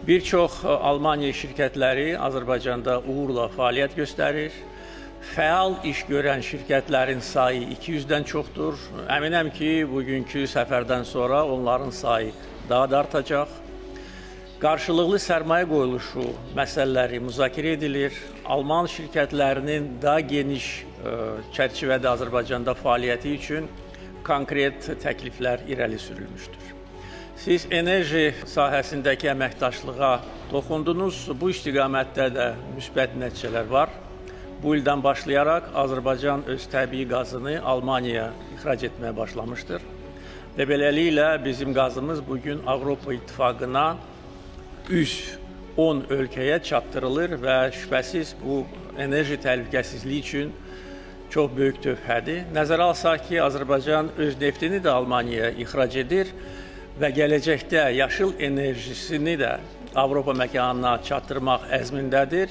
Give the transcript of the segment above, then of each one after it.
Bir çox Almaniya şirkətləri Azərbaycanda uğurla fəaliyyət göstərir. Fəal iş görən şirkətlərin sayı 200-dən çoxdur. Əminəm ki, bugünkü səfərdən sonra onların sayı daha da artacaq. Qarşılıqlı sərmayə qoyuluşu məsələləri müzakirə edilir. Alman şirkətlərinin daha geniş çərçivədə Azərbaycanda fəaliyyəti üçün konkret təkliflər irəli sürülmüşdür. Siz enerji sahəsindəki əməkdaşlığa toxundunuz. Bu istiqamətdə də müsbət nəticələr var. Bu ildən başlayaraq Azərbaycan öz təbii qazını Almaniyaya ixrac etməyə başlamışdır. Və beləliklə bizim qazımız bugün Avropa İttifaqına üst 10 ölkəyə çatdırılır və şübhəsiz bu enerji təhlükəsizliyi üçün çox böyük töhfədir. Nəzərə alsaq ki, Azərbaycan öz neftini də Almaniyaya ixrac edir və gələcəkdə yaşıl enerjisini də Avropa məkanına çatdırmaq əzmindədir.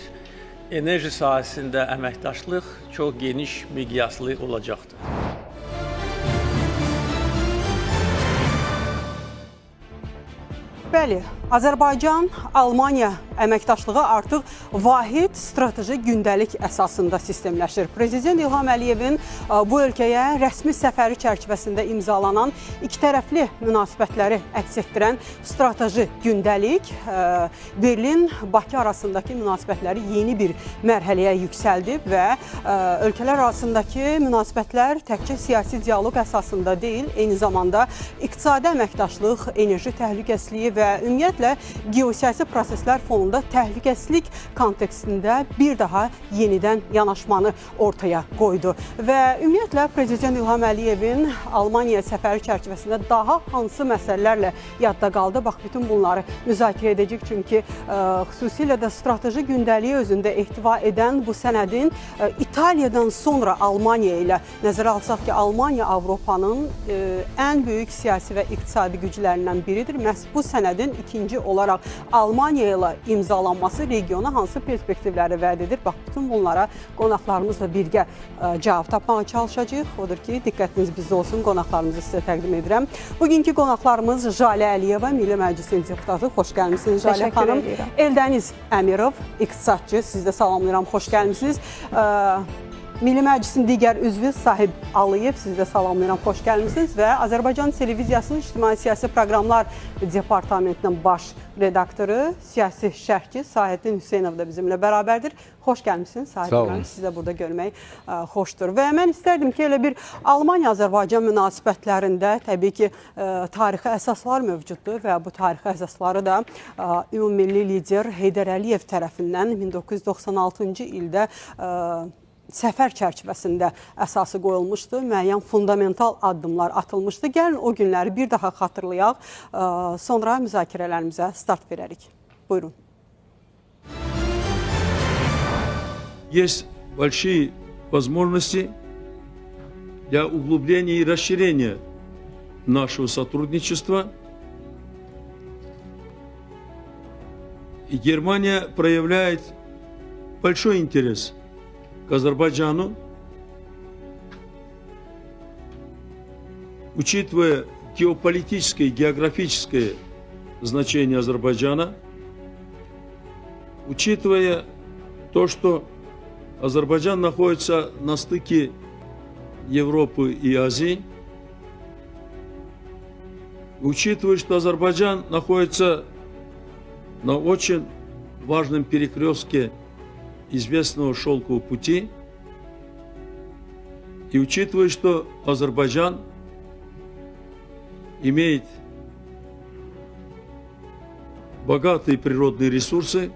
Enerji sahəsində əməkdaşlıq çox geniş miqyaslı olacaqdır. Bəli, Azərbaycan-Almaniya əməkdaşlığı artıq vahid strateji gündəlik əsasında sistemləşir. Prezident İlham Əliyevin bu ölkəyə rəsmi səfəri çərçivəsində imzalanan ikitərəfli münasibətləri əks etdirən strateji gündəlik Berlin-Bakı arasındakı münasibətləri yeni bir mərhələyə yüksəldib və ölkələr arasındakı münasibətlər təkcə siyasi dialoq əsasında deyil, eyni zamanda iqtisadi əməkdaşlıq, enerji təhlükəsizliyi və ümumiyyətlə geosiyasi proseslər fonunda təhlükəsizlik kontekstində bir daha yenidən yanaşmanı ortaya qoydu. Və ümumiyyətlə Prezident İlham Əliyevin Almaniya səfəri çərçivəsində daha hansı məsələlərlə yadda qaldı? Bax, bütün bunları müzakirə edəcək, çünki xüsusilə də strateji gündəliyi özündə ehtiva edən bu sənədin İtaliyadan sonra Almaniya ilə nəzərə alsaq ki, Almaniya Avropanın ən böyük siyasi və iqtisadi güclərindən biridir. Məhz bu sənədin ikinci olaraq Almaniya ilə imzalanması regiona hansı perspektivləri vəd edir? Bax, bütün bunlara qonaqlarımızla birgə cavab tapmağa çalışacağıq. Odur ki, diqqətiniz bizdə olsun, qonaqlarımızı sizə təqdim edirəm. Bugünkü qonaqlarımız Jalə Əliyeva, Milli Məclisin deputatı. Xoş gəlmişsiniz Jalə xanım. Eldəniz Əmirov, iqtisadçı, siz də salamlayıram, xoş gəlmişsiniz. Milli Məclisin digər üzvü Sahib Aliyev, siz də salamlayıram, xoş gəlmişsiniz və Azərbaycan Televiziyasının İctimai Siyasi Proqramlar Departamentinin baş redaktoru, siyasi şərhçi Sahəddin Hüseynov da bizimlə bərabərdir. Xoş gəlmişsiniz Sahəddin, sizi də burada görmək xoşdur. Və mən istərdim ki, elə bir Almaniya-Azərbaycan münasibətlərində təbii ki, tarixi əsaslar mövcuddur və bu tarixi əsasları da ümummilli lider Heydər Əliyev tərəfindən 1996-cı ildə səfər çərçivəsində əsası qoyulmuşdu, müəyyən fundamental addımlar atılmışdı. Gəlin o günləri bir daha xatırlayaq, sonra müzakirələrimizə start verərik. Buyurun. Есть большие возможности для углубления и расширения нашего сотрудничества. И Германия проявляет большой интерес к Азербайджану, учитывая геополитическое и географическое значение Азербайджана, учитывая то, что Азербайджан находится на стыке Европы и Азии, учитывая, что Азербайджан находится на очень важном перекрестке известного шелкового пути, и учитывая, что Азербайджан имеет богатые природные ресурсы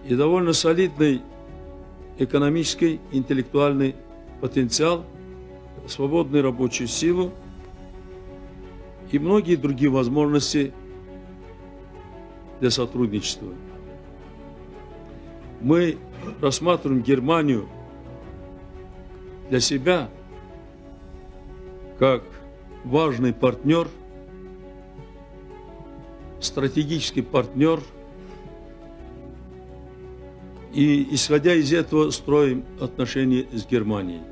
и довольно солидный экономический, интеллектуальный потенциал, свободную рабочую силу и многие другие возможности для сотрудничества. Мы рассматриваем Германию для себя как важный партнер, стратегический партнер, и, исходя из этого, строим отношения с Германией.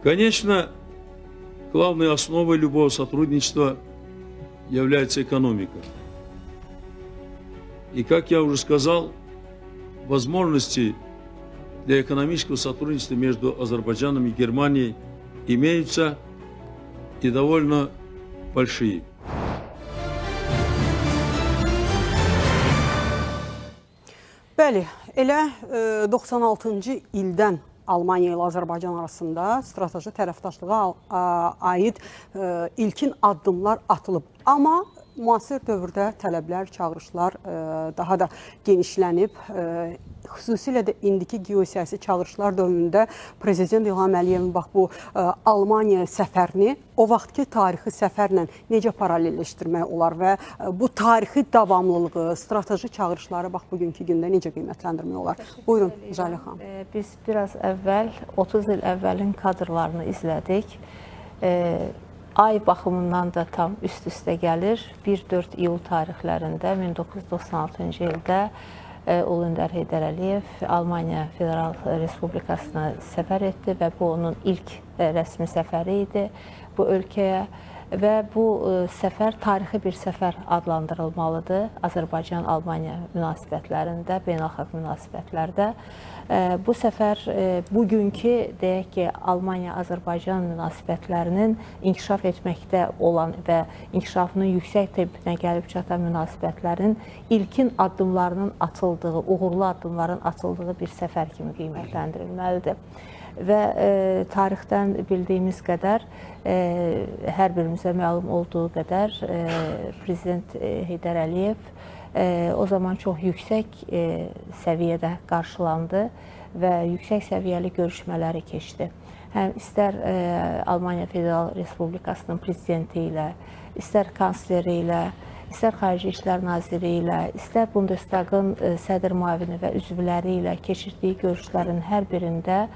Конечно, главной основой любого сотрудничества является экономика. И, как я уже сказал, возможности для экономического сотрудничества между Азербайджаном и Германией имеются и довольно большие. Bəli, elə 96-cı ildən Almaniya ilə Azərbaycan arasında strateji tərəfdaşlığa aid ilkin addımlar atılıb. Amma müasir dövrdə tələblər, çağırışlar daha da genişlənib. Xüsusilə də indiki geosiyasi çağırışlar dövründə Prezident İlham Əliyevin bax bu Almaniya səfərini o vaxtki tarixi səfərlə necə paralelləşdirmək olar və bu tarixi davamlılığı, strateji çağırışları bax bugünkü gündə necə qiymətləndirmək olar? Buyurun Jalə xanım. Biz biraz əvvəl, 30 il əvvəlin kadrlarını izlədik. Ay baxımından da tam üst-üstə gəlir. 1-4 iyul tarixlərində 1996-cı ildə Ulu Öndər Heydər Əliyev Almaniya Federal Respublikasına səfər etdi və bu onun ilk rəsmi səfəri idi bu ölkəyə və bu səfər tarixi bir səfər adlandırılmalıdır Azərbaycan-Almaniya münasibətlərində, beynəlxalq münasibətlərdə. Bu səfər bugünkü, deyək ki, Almaniya-Azərbaycan münasibətlərinin inkişaf etməkdə olan və inkişafının yüksək tempinə gəlib çatan münasibətlərin ilkin addımlarının atıldığı, uğurlu addımların atıldığı bir səfər kimi qiymətləndirilməlidir. Və tarixdən bildiyimiz qədər, hər birimizə məlum olduğu qədər Prezident Heydər Əliyev o zaman çox yüksək səviyyədə qarşılandı və yüksək səviyyəli görüşmələri keçdi. Həm istər Almaniya Federal Respublikasının prezidenti ilə, istər kansleri ilə, istər Xarici İşlər Naziri ilə, istər Bundestagın sədr müavini və üzvləri ilə keçirdiyi görüşlərin hər birində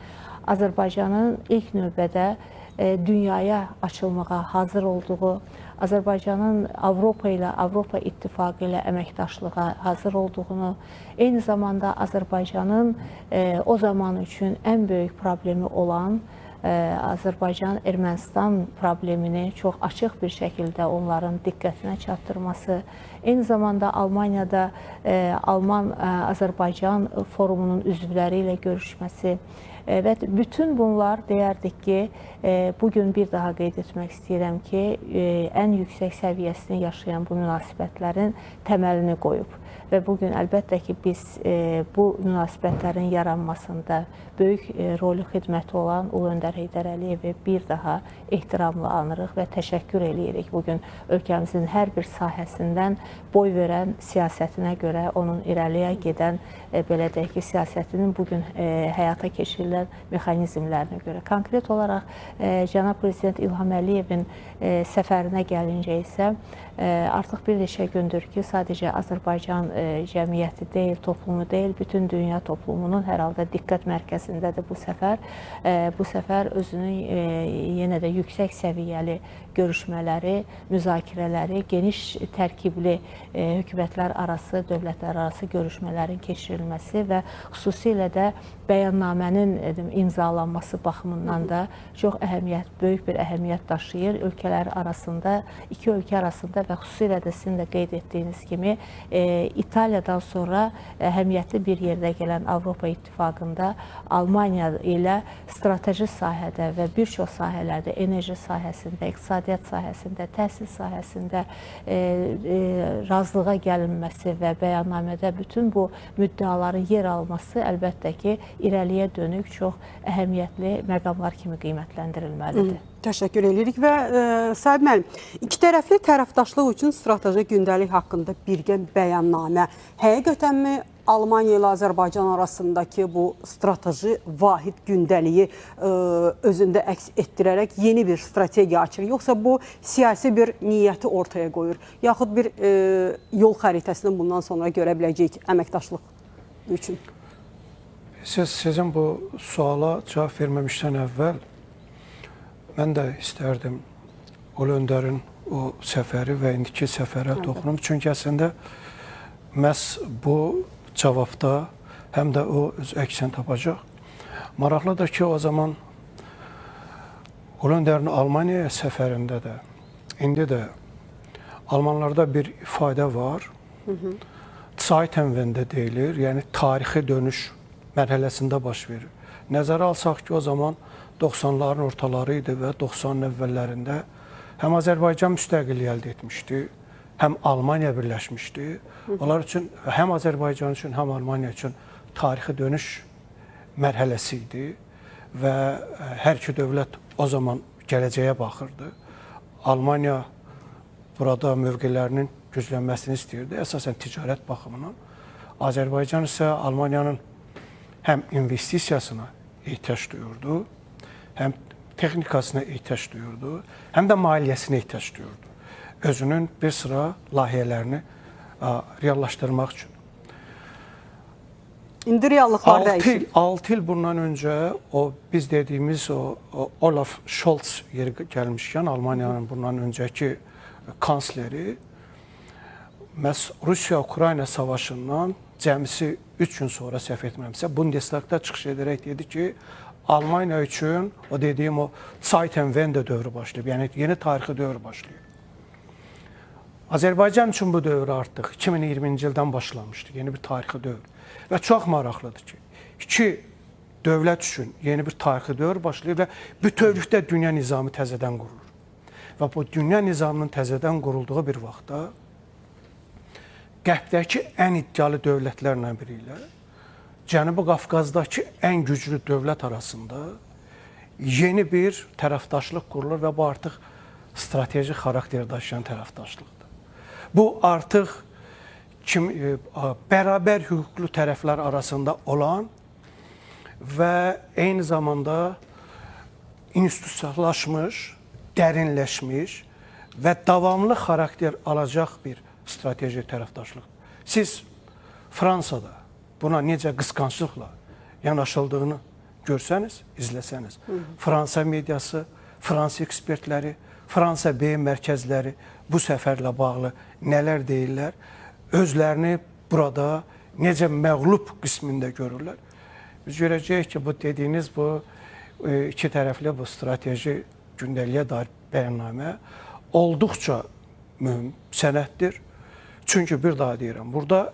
Azərbaycanın ilk növbədə dünyaya açılmağa hazır olduğu, Azərbaycanın Avropa ilə, Avropa İttifaqı ilə əməkdaşlığa hazır olduğunu, eyni zamanda Azərbaycanın o zaman üçün ən böyük problemi olan Azərbaycan-Ermənistan problemini çox açıq bir şəkildə onların diqqətinə çatdırması, eyni zamanda Almaniyada Alman-Azərbaycan forumunun üzvləri ilə görüşməsi və bütün bunlar deyərdik ki, bugün bir daha qeyd etmək istəyirəm ki, ən yüksək səviyyəsini yaşayan bu münasibətlərin təməlini qoyub. Və bugün əlbəttə ki, biz bu münasibətlərin yaranmasında böyük rolu xidməti olan Ulu Öndər Heydər Əliyevi bir daha ehtiramla anırıq və təşəkkür eləyirik. Bugün ölkəmizin hər bir sahəsindən boy verən siyasətinə görə, onun irəliyə gedən, belə deyək ki, siyasətinin bugün həyata keçirilən mexanizmlərinə görə. Konkret olaraq Cənab Prezident İlham Əliyevin səfərinə gəlincə isə artıq bir neçə gündür ki, sadəcə Azərbaycan cəmiyyəti deyil, toplumu deyil, bütün dünya toplumunun hər halda diqqət mərkəzindədir bu səfər. Bu səfər özünün yenə də yüksək səviyyəli görüşmələri, müzakirələri, geniş tərkibli hökumətlər arası, dövlətlər arası görüşmələrin keçirilməsi və xüsusilə də bəyannamənin imzalanması baxımından da çox böyük bir əhəmiyyət daşıyır. Ölkələr arasında, iki ölkə arasında və xüsusilə də sizin də qeyd etdiyiniz kimi İtaliyadan sonra əhəmiyyətli bir yerdə gələn Avropa İttifaqında Almaniya ilə strateji sahədə və bir çox sahələrdə, enerji sahəsində, iqtisadiyyat sahəsində, təhsil sahəsində razılığa gəlinməsi və bəyannamədə bütün bu müddəaların yer alması əlbəttə ki, irəliyə dönük çox əhəmiyyətli məqamlar kimi qiymətləndirilməlidir. Təşəkkür edirik və Sahib müəllim, iki tərəfli tərəfdaşlıq üçün strateji gündəlik haqqında birgə bəyannamə həqiqətənmi Almaniya ilə Azərbaycan arasındakı bu strateji vahid gündəliyi özündə əks etdirərək yeni bir strategiya açır, yoxsa bu siyasi bir niyyəti ortaya qoyur, yaxud bir yol xəritəsini bundan sonra görə biləcəyik əməkdaşlıq üçün? Sizin bu suala cavab verməmişdən əvvəl mən də istərdim Ulu Öndərin o səfəri və indiki səfərə toxunum. Çünki əslində məhz bu cavabda həm də o öz əksini tapacaq. Maraqlıdır ki, o zaman Ulu Öndərin Almaniya səfərində də, indi də Almanlarda bir ifadə var. Zeitenwende deyilir, yəni tarixi dönüş mərhələsində baş verir. Nəzərə alsaq ki, o zaman 90'ların ortaları idi və 90'ın əvvəllərində həm Azərbaycan müstəqillik əldə etmişdi, həm Almaniya birləşmişdi. Onlar üçün, həm Azərbaycan üçün, həm Almaniya üçün tarixi dönüş mərhələsi idi və hər iki dövlət o zaman gələcəyə baxırdı. Almaniya burada mövqelərinin güclənməsini istəyirdi, əsasən ticarət baxımından. Azərbaycan isə Almaniyanın həm investisiyasına ehtiyac duyurdu, həm texnikasına ehtiyac duyurdu, həm də maliyyəsinə ehtiyac duyurdu. Özünün bir sıra layihələrini reallaşdırmaq üçün. İndi reallıqlar dəyişir. 6 il bundan öncə biz dediyimiz Olaf Scholz yeri gəlmişkən, Almaniyanın bundan öncəki kansleri məhz Rusiya-Ukrayna savaşından cəmisi 3 gün sonra səhv etməmsə, Bundestagda çıxış edərək dedi ki, Almaniya üçün o dediyim o Zeitenwende dövrü başlayıb, yəni yeni tarixi dövr başlayıb. Azərbaycan üçün bu dövr artıq 2020-ci ildən başlamışdı, yeni bir tarixi dövr. Və çox maraqlıdır ki, iki dövlət üçün yeni bir tarixi dövr başlayır və bütövlükdə dünya nizamı təzədən qurulur. Və bu dünya nizamının təzədən qurulduğu bir vaxtda Qərbdəki ən iddialı dövlətlərlə biri ilə Cənubi Qafqazdakı ən güclü dövlət arasında yeni bir tərəfdaşlıq qurulur və bu artıq strateji xarakter daşıyan tərəfdaşlıqdır. Bu artıq bərabər hüquqlu tərəflər arasında olan və eyni zamanda institusiyalaşmış, dərinləşmiş və davamlı xarakter alacaq bir strateji tərəfdaşlıqdır. Siz Fransada buna necə qısqanclıqla yanaşıldığını görsəniz, izləsəniz, Fransa mediası, Fransa ekspertləri, Fransa beyin mərkəzləri bu səfərlə bağlı nələr deyirlər, özlərini burada necə məğlub qismində görürlər. Biz görəcəyik ki, bu dediyiniz bu iki tərəfli bu strateji gündəliyə dair bəyannamə olduqca mühüm sənəddir. Çünki bir daha deyirəm, burada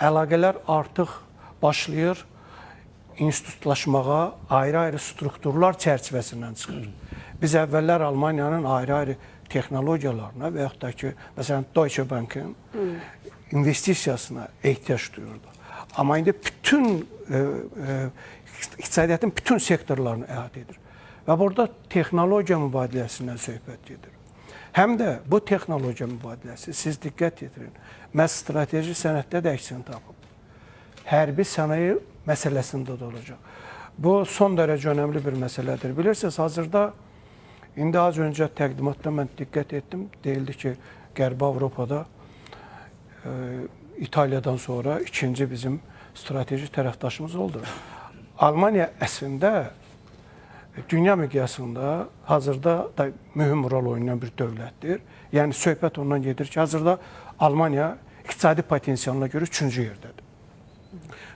əlaqələr artıq başlayır institutlaşmağa, ayrı-ayrı strukturlar çərçivəsindən çıxır. Biz əvvəllər Almaniyanın ayrı-ayrı texnologiyalarına və yaxud da ki, məsələn, Deutsche Bank'ın investisiyasına ehtiyac duyurdu. Amma indi bütün iqtisadiyyatın bütün sektorlarını əhatə edir. Və burada texnologiya mübadiləsindən söhbət gedir. Həm də bu texnologiya mübadiləsi, siz diqqət yetirin, məhz strateji sənəddə də əksini tapıb. Hərbi sənaye məsələsində də olacaq. Bu son dərəcə önəmli bir məsələdir. Bilirsiniz, hazırda indi az öncə təqdimatda mən diqqət etdim. Deyildi ki, Qərbi Avropada İtaliyadan sonra ikinci bizim strateji tərəfdaşımız oldu. Almaniya əslində dünya miqyasında hazırda da mühüm rol oynayan bir dövlətdir. Yəni söhbət ondan gedir ki, hazırda Almaniya iqtisadi potensialına görə 3-cü yerdədir.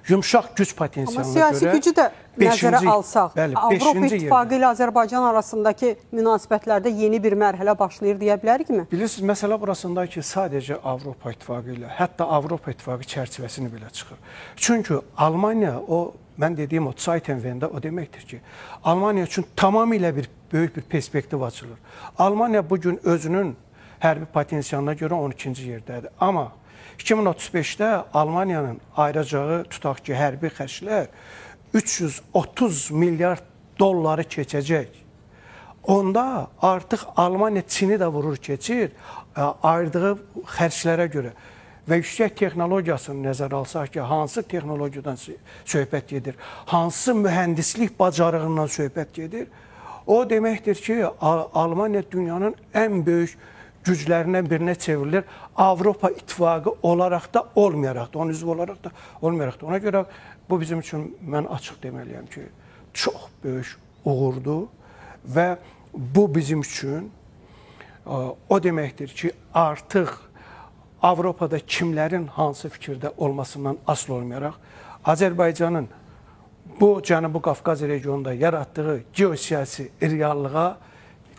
Yumşaq güc potensialına görə 5-ci. Amma siyasi gücü də nəzərə alsaq, Avropa İttifaqı ilə Azərbaycan arasındakı münasibətlərdə yeni bir mərhələ başlayır deyə bilərikmi? Bilirsiniz, məsələ burasında ki, sadəcə Avropa İttifaqı ilə, hətta Avropa İttifaqı çərçivəsini belə çıxır. Çünki Almaniya mən dediyim o Zeitenwende o deməkdir ki, Almaniya üçün tamamilə böyük bir perspektiv açılır. Almaniya bugün özünün hərbi potensialına görə 12-ci yerdədir. Amma 2035-də Almaniyanın ayıracağı, tutaq ki, hərbi xərclər 330 milyard dolları keçəcək. Onda artıq Almaniya Çini də vurur keçir, ayırdığı xərclərə görə. Və yüksək texnologiyasını nəzərə alsaq ki, hansı texnologiyadan söhbət gedir, hansı mühəndislik bacarığından söhbət gedir, o deməkdir ki, Almaniya dünyanın ən böyük güclərindən birinə çevrilir. Avropa İttifaqı olaraq da, olmayaraq da, onun üzvü olaraq da, olmayaraq da. Ona görə bu bizim üçün, mən açıq deməliyəm ki, çox böyük uğurdur və bu bizim üçün o deməkdir ki, artıq Avropada kimlərin hansı fikirdə olmasından asılı olmayaraq, Azərbaycanın bu Cənubi Qafqaz regionunda yaratdığı geosiyasi reallığa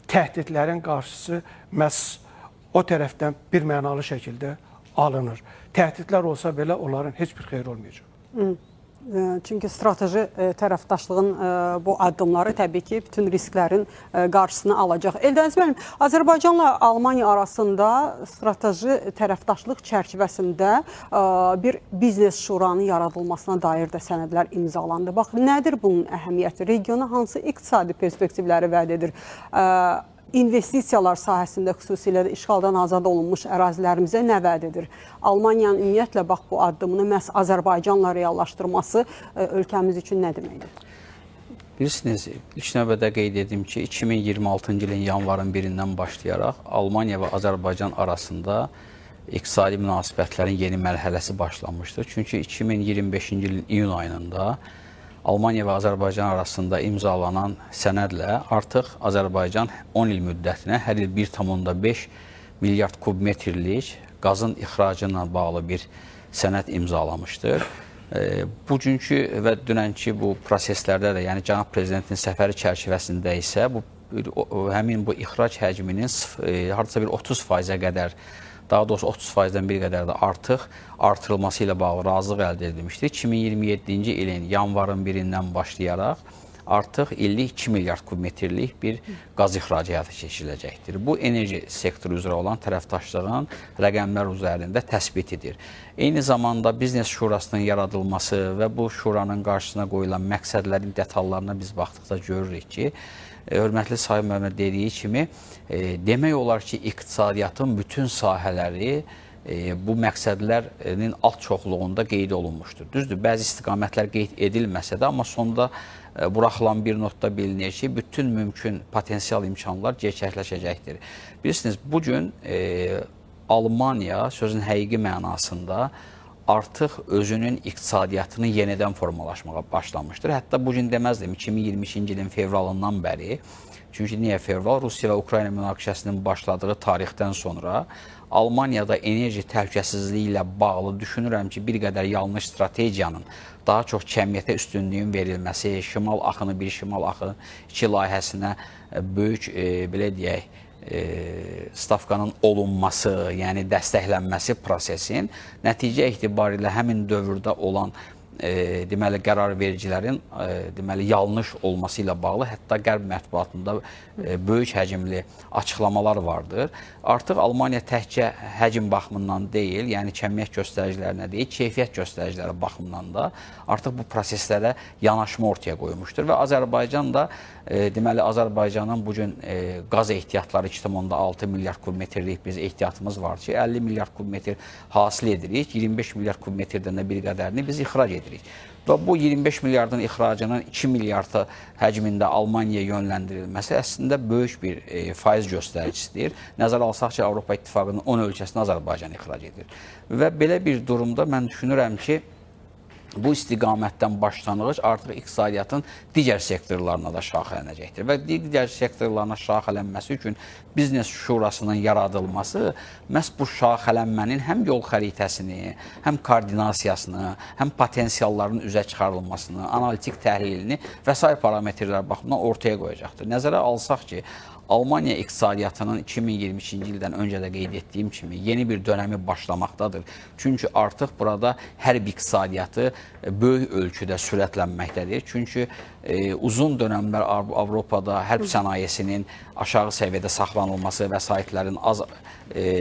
təhdidlərin qarşısı məhz o tərəfdən bir mənalı şəkildə alınır. Təhdidlər olsa belə onların heç bir xeyri olmayacaq. Çünki strateji tərəfdaşlığın bu addımları təbii ki, bütün risklərin qarşısını alacaq. Eldəniz müəllim, Azərbaycanla Almaniya arasında strateji tərəfdaşlıq çərçivəsində bir biznes şuranın yaradılmasına dair də sənədlər imzalandı. Bax, nədir bunun əhəmiyyəti? Regiona hansı iqtisadi perspektivləri vəd edir? İnvestisiyalar sahəsində xüsusilə işğaldan azad olunmuş ərazilərimizə nə vəd edir? Almaniyanın ümumiyyətlə bax bu addımını məhz Azərbaycanla reallaşdırması ölkəmiz üçün nə deməkdir? Bilirsiniz, ilk növbədə qeyd edim ki, 2026-cı ilin yanvarın 1-dən başlayaraq Almaniya və Azərbaycan arasında iqtisadi münasibətlərin yeni mərhələsi başlanmışdır. Çünki 2025-ci ilin iyun ayında Almaniya və Azərbaycan arasında imzalanan sənədlə artıq Azərbaycan 10 il müddətinə hər il 1,5 milyard kubmetrlik qazın ixracı ilə bağlı bir sənəd imzalamışdır. Bugünkü və dünənki bu proseslərdə də, yəni Cənab Prezidentin səfəri çərçivəsində isə həmin bu ixrac həcminin hardasa bir 30%-ə qədər, daha doğrusu 30%-dən bir qədər də artırılması ilə bağlı razılıq əldə edilmişdir. 2027-ci ilin yanvarın 1-dən başlayaraq artıq illik 2 milyard kubmetrlik bir qaz ixracı həyata keçiriləcəkdir. Bu, enerji sektoru üzrə olan tərəfdaşlığın rəqəmlər üzərində təsbitidir. Eyni zamanda Biznes Şurasının yaradılması və bu şuranın qarşısına qoyulan məqsədlərin detallarına biz baxdıqda görürük ki, hörmətli Sayın müəllim dediyi kimi, demək olar ki, iqtisadiyyatın bütün sahələri bu məqsədlərin alt çoxluğunda qeyd olunmuşdur. Düzdür, bəzi istiqamətlər qeyd edilməsə də, amma sonda buraxılan bir notda bilinir ki, bütün mümkün potensial imkanlar gerçəkləşəcəkdir. Bilirsiniz, bugün Almaniya sözün həqiqi mənasında artıq özünün iqtisadiyyatını yenidən formalaşmağa başlamışdır. Hətta bugün deməzdim, 2022-ci ilin fevralından bəri, çünki niyə fevral? Rusiya və Ukrayna münaqişəsinin başladığı tarixdən sonra Almaniyada enerji təhlükəsizliyi ilə bağlı düşünürəm ki, bir qədər yanlış strategiyanın daha çox kəmiyyətə üstünlüyün verilməsi, şimal axını 1, şimal axını 2 layihəsinə böyük, belə deyək, stavkanın olunması, yəni dəstəklənməsi prosesin nəticə etibarilə həmin dövrdə olan deməli qərar vericilərin deməli yanlış olması ilə bağlı hətta qərb mətbuatında böyük həcmli açıqlamalar vardır. Artıq Almaniya təkcə həcm baxımından deyil, yəni kəmiyyət göstəricilərinə deyil, keyfiyyət göstəriciləri baxımından da artıq bu proseslərə yanaşma ortaya qoymuşdur və Azərbaycan da deməli Azərbaycanın bugün qaz ehtiyatları 2,6 milyard kubmetrlik biz ehtiyatımız var ki, 50 milyard kubmetr hasil edirik, 25 milyard kubmetrdən də bir qədərini biz ixrac edirik. Və bu 25 milyardın ixracının 2 milyardı həcmində Almaniyaya yönləndirilməsi əslində böyük bir faiz göstəricisidir. Nəzərə alsaq ki, Avropa İttifaqının 10 ölkəsində Azərbaycan ixrac edir. Və belə bir durumda mən düşünürəm ki, bu istiqamətdən başlanğıc artıq iqtisadiyyatın digər sektorlarına da şaxələnəcəkdir. Və digər sektorlarına şaxələnməsi üçün Biznes Şurasının yaradılması məhz bu şaxələnmənin həm yol xəritəsini, həm koordinasiyasını, həm potensialların üzə çıxarılmasını, analitik təhlilini və sair parametrlər baxımından ortaya qoyacaqdır. Nəzərə alsaq ki, Almaniya iqtisadiyyatının 2022-ci ildən öncə də qeyd etdiyim kimi yeni bir dönəmi başlamaqdadır. Çünki artıq burada hərb iqtisadiyyatı böyük ölçüdə sürətlənməkdədir. Çünki uzun dönəmlər Avropada hərb sənayesinin aşağı səviyyədə saxlanılması, vəsaitlərin az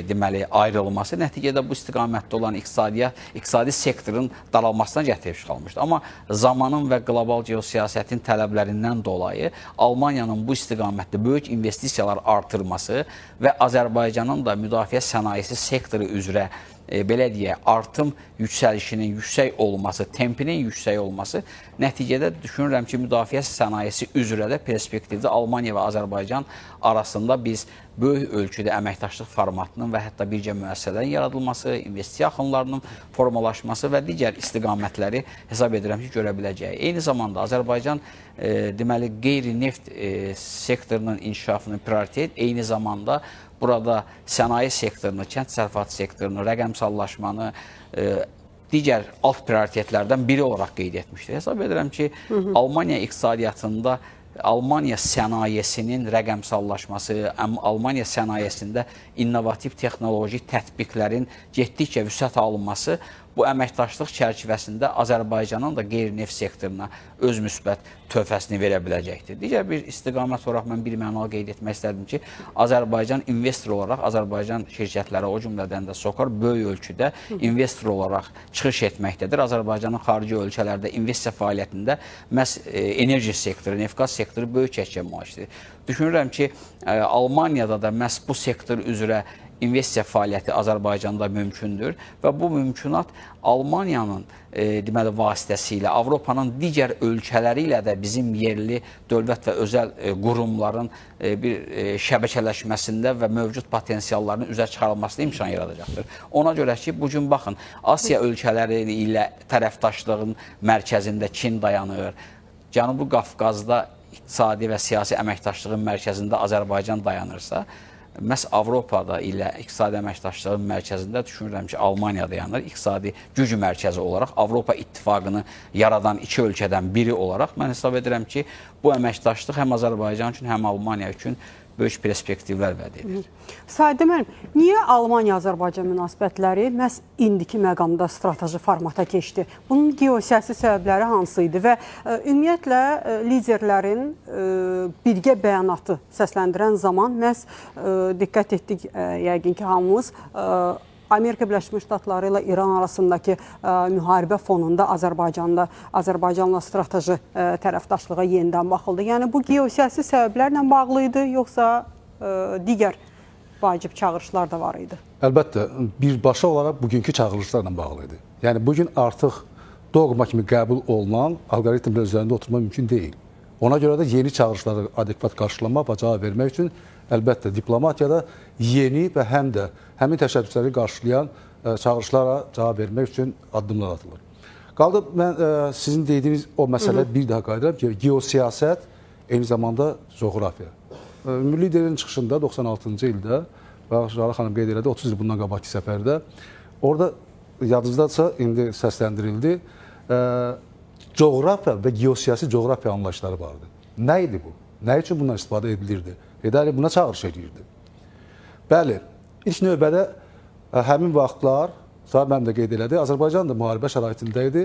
deməli ayrılması nəticədə bu istiqamətdə olan iqtisadi sektorun daralmasına gətirib çıxarılmışdır. Amma zamanın və qlobal geosiyasətin tələblərindən dolayı Almaniyanın bu istiqamətdə böyük investisiyalar artırması və Azərbaycanın da müdafiə sənayesi sektoru üzrə belə deyək, artım yüksəlişinin yüksək olması, tempinin yüksək olması nəticədə düşünürəm ki, müdafiə sənayesi üzrə də perspektivdə Almaniya və Azərbaycan arasında biz böyük ölçüdə əməkdaşlıq formatının və hətta birgə müəssisələrin yaradılması, investisiya axınlarının formalaşması və digər istiqamətləri hesab edirəm ki, görə biləcəyi. Eyni zamanda Azərbaycan deməli qeyri-neft sektorunun inkişafını prioritet, eyni zamanda burada sənaye sektorunu, kənd təsərrüfatı sektorunu, rəqəmsallaşmanı, digər alt prioritetlərdən biri olaraq qeyd etmişdir. Hesab edirəm ki, Almaniya iqtisadiyyatında Almaniya sənayesinin rəqəmsallaşması, Almaniya sənayesində innovativ texnoloji tətbiqlərin getdikcə vüsət alınması bu əməkdaşlıq çərçivəsində Azərbaycanın da qeyri-neft sektoruna öz müsbət töhfəsini verə biləcəkdir. Digər bir istiqamət olaraq mən bir mənalı qeyd etmək istədim ki, Azərbaycan investor olaraq Azərbaycan şirkətləri, o cümlədən də SOCAR böyük ölçüdə investor olaraq çıxış etməkdədir. Azərbaycanın xarici ölkələrdə investisiya fəaliyyətində məhz enerji sektoru, neft-qaz sektoru böyük çəkə malikdir. Düşünürəm ki, Almaniyada da məhz bu sektor üzrə investisiya fəaliyyəti Azərbaycanda mümkündür və bu mümkünat Almaniyanın deməli vasitəsilə Avropanın digər ölkələri ilə də bizim yerli dövlət və özəl qurumların bir şəbəkələşməsində və mövcud potensiallarının üzə çıxarılmasına imkan yaradacaqdır. Ona görə ki, bu gün baxın, Asiya ölkələri ilə tərəfdaşlığın mərkəzində Çin dayanır, Cənubi Qafqazda iqtisadi və siyasi əməkdaşlığın mərkəzində Azərbaycan dayanırsa, məhz Avropada ilə iqtisadi əməkdaşlığın mərkəzində düşünürəm ki, Almaniya dayanır. İqtisadi güc mərkəzi olaraq Avropa İttifaqını yaradan iki ölkədən biri olaraq mən hesab edirəm ki, bu əməkdaşlıq həm Azərbaycan üçün, həm Almaniya üçün böyük perspektivlər vəd edir. Sadə müəllim, niyə Almaniya-Azərbaycan münasibətləri məhz indiki məqamda strateji formata keçdi? Bunun geosiyasi səbəbləri hansı idi və ümumiyyətlə liderlərin birgə bəyanatı səsləndirən zaman məhz diqqət etdik yəqin ki, hamımız Amerika Birləşmiş Ştatları ilə İran arasındakı müharibə fonunda Azərbaycanla strateji tərəfdaşlığa yenidən baxıldı. Yəni bu geosiyasi səbəblərlə bağlı idi, yoxsa digər vacib çağırışlar da var idi? Əlbəttə, birbaşa olaraq bugünkü çağırışlarla bağlı idi. Yəni bugün artıq doğma kimi qəbul olunan alqoritmlər üzərində oturma mümkün deyil. Ona görə də yeni çağırışları adekvat qarşılamaq və cavab vermək üçün əlbəttə diplomatiyada yeni və həm də həmin təşəbbüsləri qarşılayan çağırışlara cavab vermək üçün addımlar atılır. Qaldı, mən sizin dediyiniz o məsələ bir daha qayıdıram ki, geosiyasət eyni zamanda coğrafiya. Milli liderin çıxışında 96-cı ildə, Rəna xanım qeyd elədi, 30 il bundan qabaqki səfərdə, orada yadınızdadsa indi səsləndirildi, coğrafiya və geosiyasi coğrafiya anlayışları vardı. Nə idi bu? Nə üçün bundan istifadə edilirdi? Edəli buna çağırış edirdi. Bəli, ilk növbədə həmin vaxtlar, Sahib mənim də qeyd elədi, Azərbaycan da müharibə şəraitində idi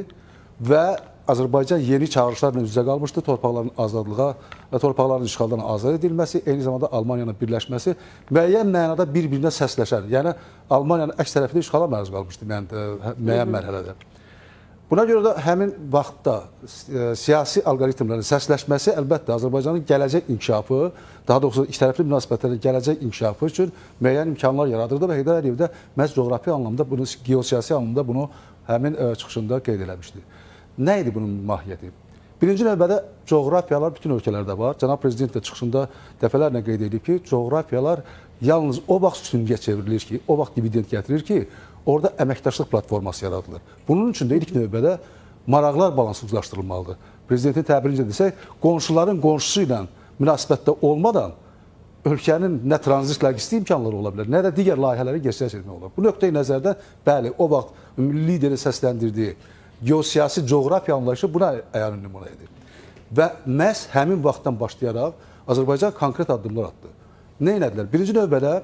və Azərbaycan yeni çağırışlarla üz-üzə qalmışdı, torpaqların azadlığa və torpaqların işğaldan azad edilməsi, eyni zamanda Almaniyanın birləşməsi müəyyən mənada bir-birinə səsləşər. Yəni, Almaniyanın əks tərəfində işğala məruz qalmışdı müəyyən mərhələdə. Buna görə də həmin vaxtda siyasi alqoritmlərin səsləşməsi əlbəttə Azərbaycanın gələcək inkişafı, daha doğrusu ikitərəfli münasibətlərin gələcək inkişafı üçün müəyyən imkanlar yaradırdı və Heydər Əliyev də məhz coğrafi anlamda, bunu geosiyasi anlamda bunu həmin çıxışında qeyd eləmişdi. Nə idi bunun mahiyyəti? Birinci növbədə coğrafiyalar bütün ölkələrdə var. Cənab Prezident də çıxışında dəfələrlə qeyd edib ki, coğrafiyalar yalnız o vaxt üstünlüyə çevrilir ki, o vaxt dividend gətirir ki, orada əməkdaşlıq platforması yaradılır. Bunun üçün də ilk növbədə maraqlar balansızlaşdırılmalıdır. Prezidentin təbirincə desək, qonşuların qonşusu ilə münasibətdə olmadan ölkənin nə tranzit logistik imkanları ola bilər, nə də digər layihələri gerçəkləşdirmək etmək olar. Bu nöqteyi nəzərdən, bəli, o vaxt liderin səsləndirdiyi geosiyasi coğrafiya anlayışı buna əyanın nümunə edir. Və məhz həmin vaxtdan başlayaraq Azərbaycan konkret addımlar atdı. Nə edilər? Birinci növbədə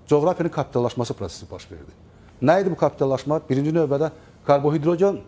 coğrafiyanın kapitallaşması prosesi baş verdi. Nə idi bu kapitallaşma? Birinci növbədə karbohidrogen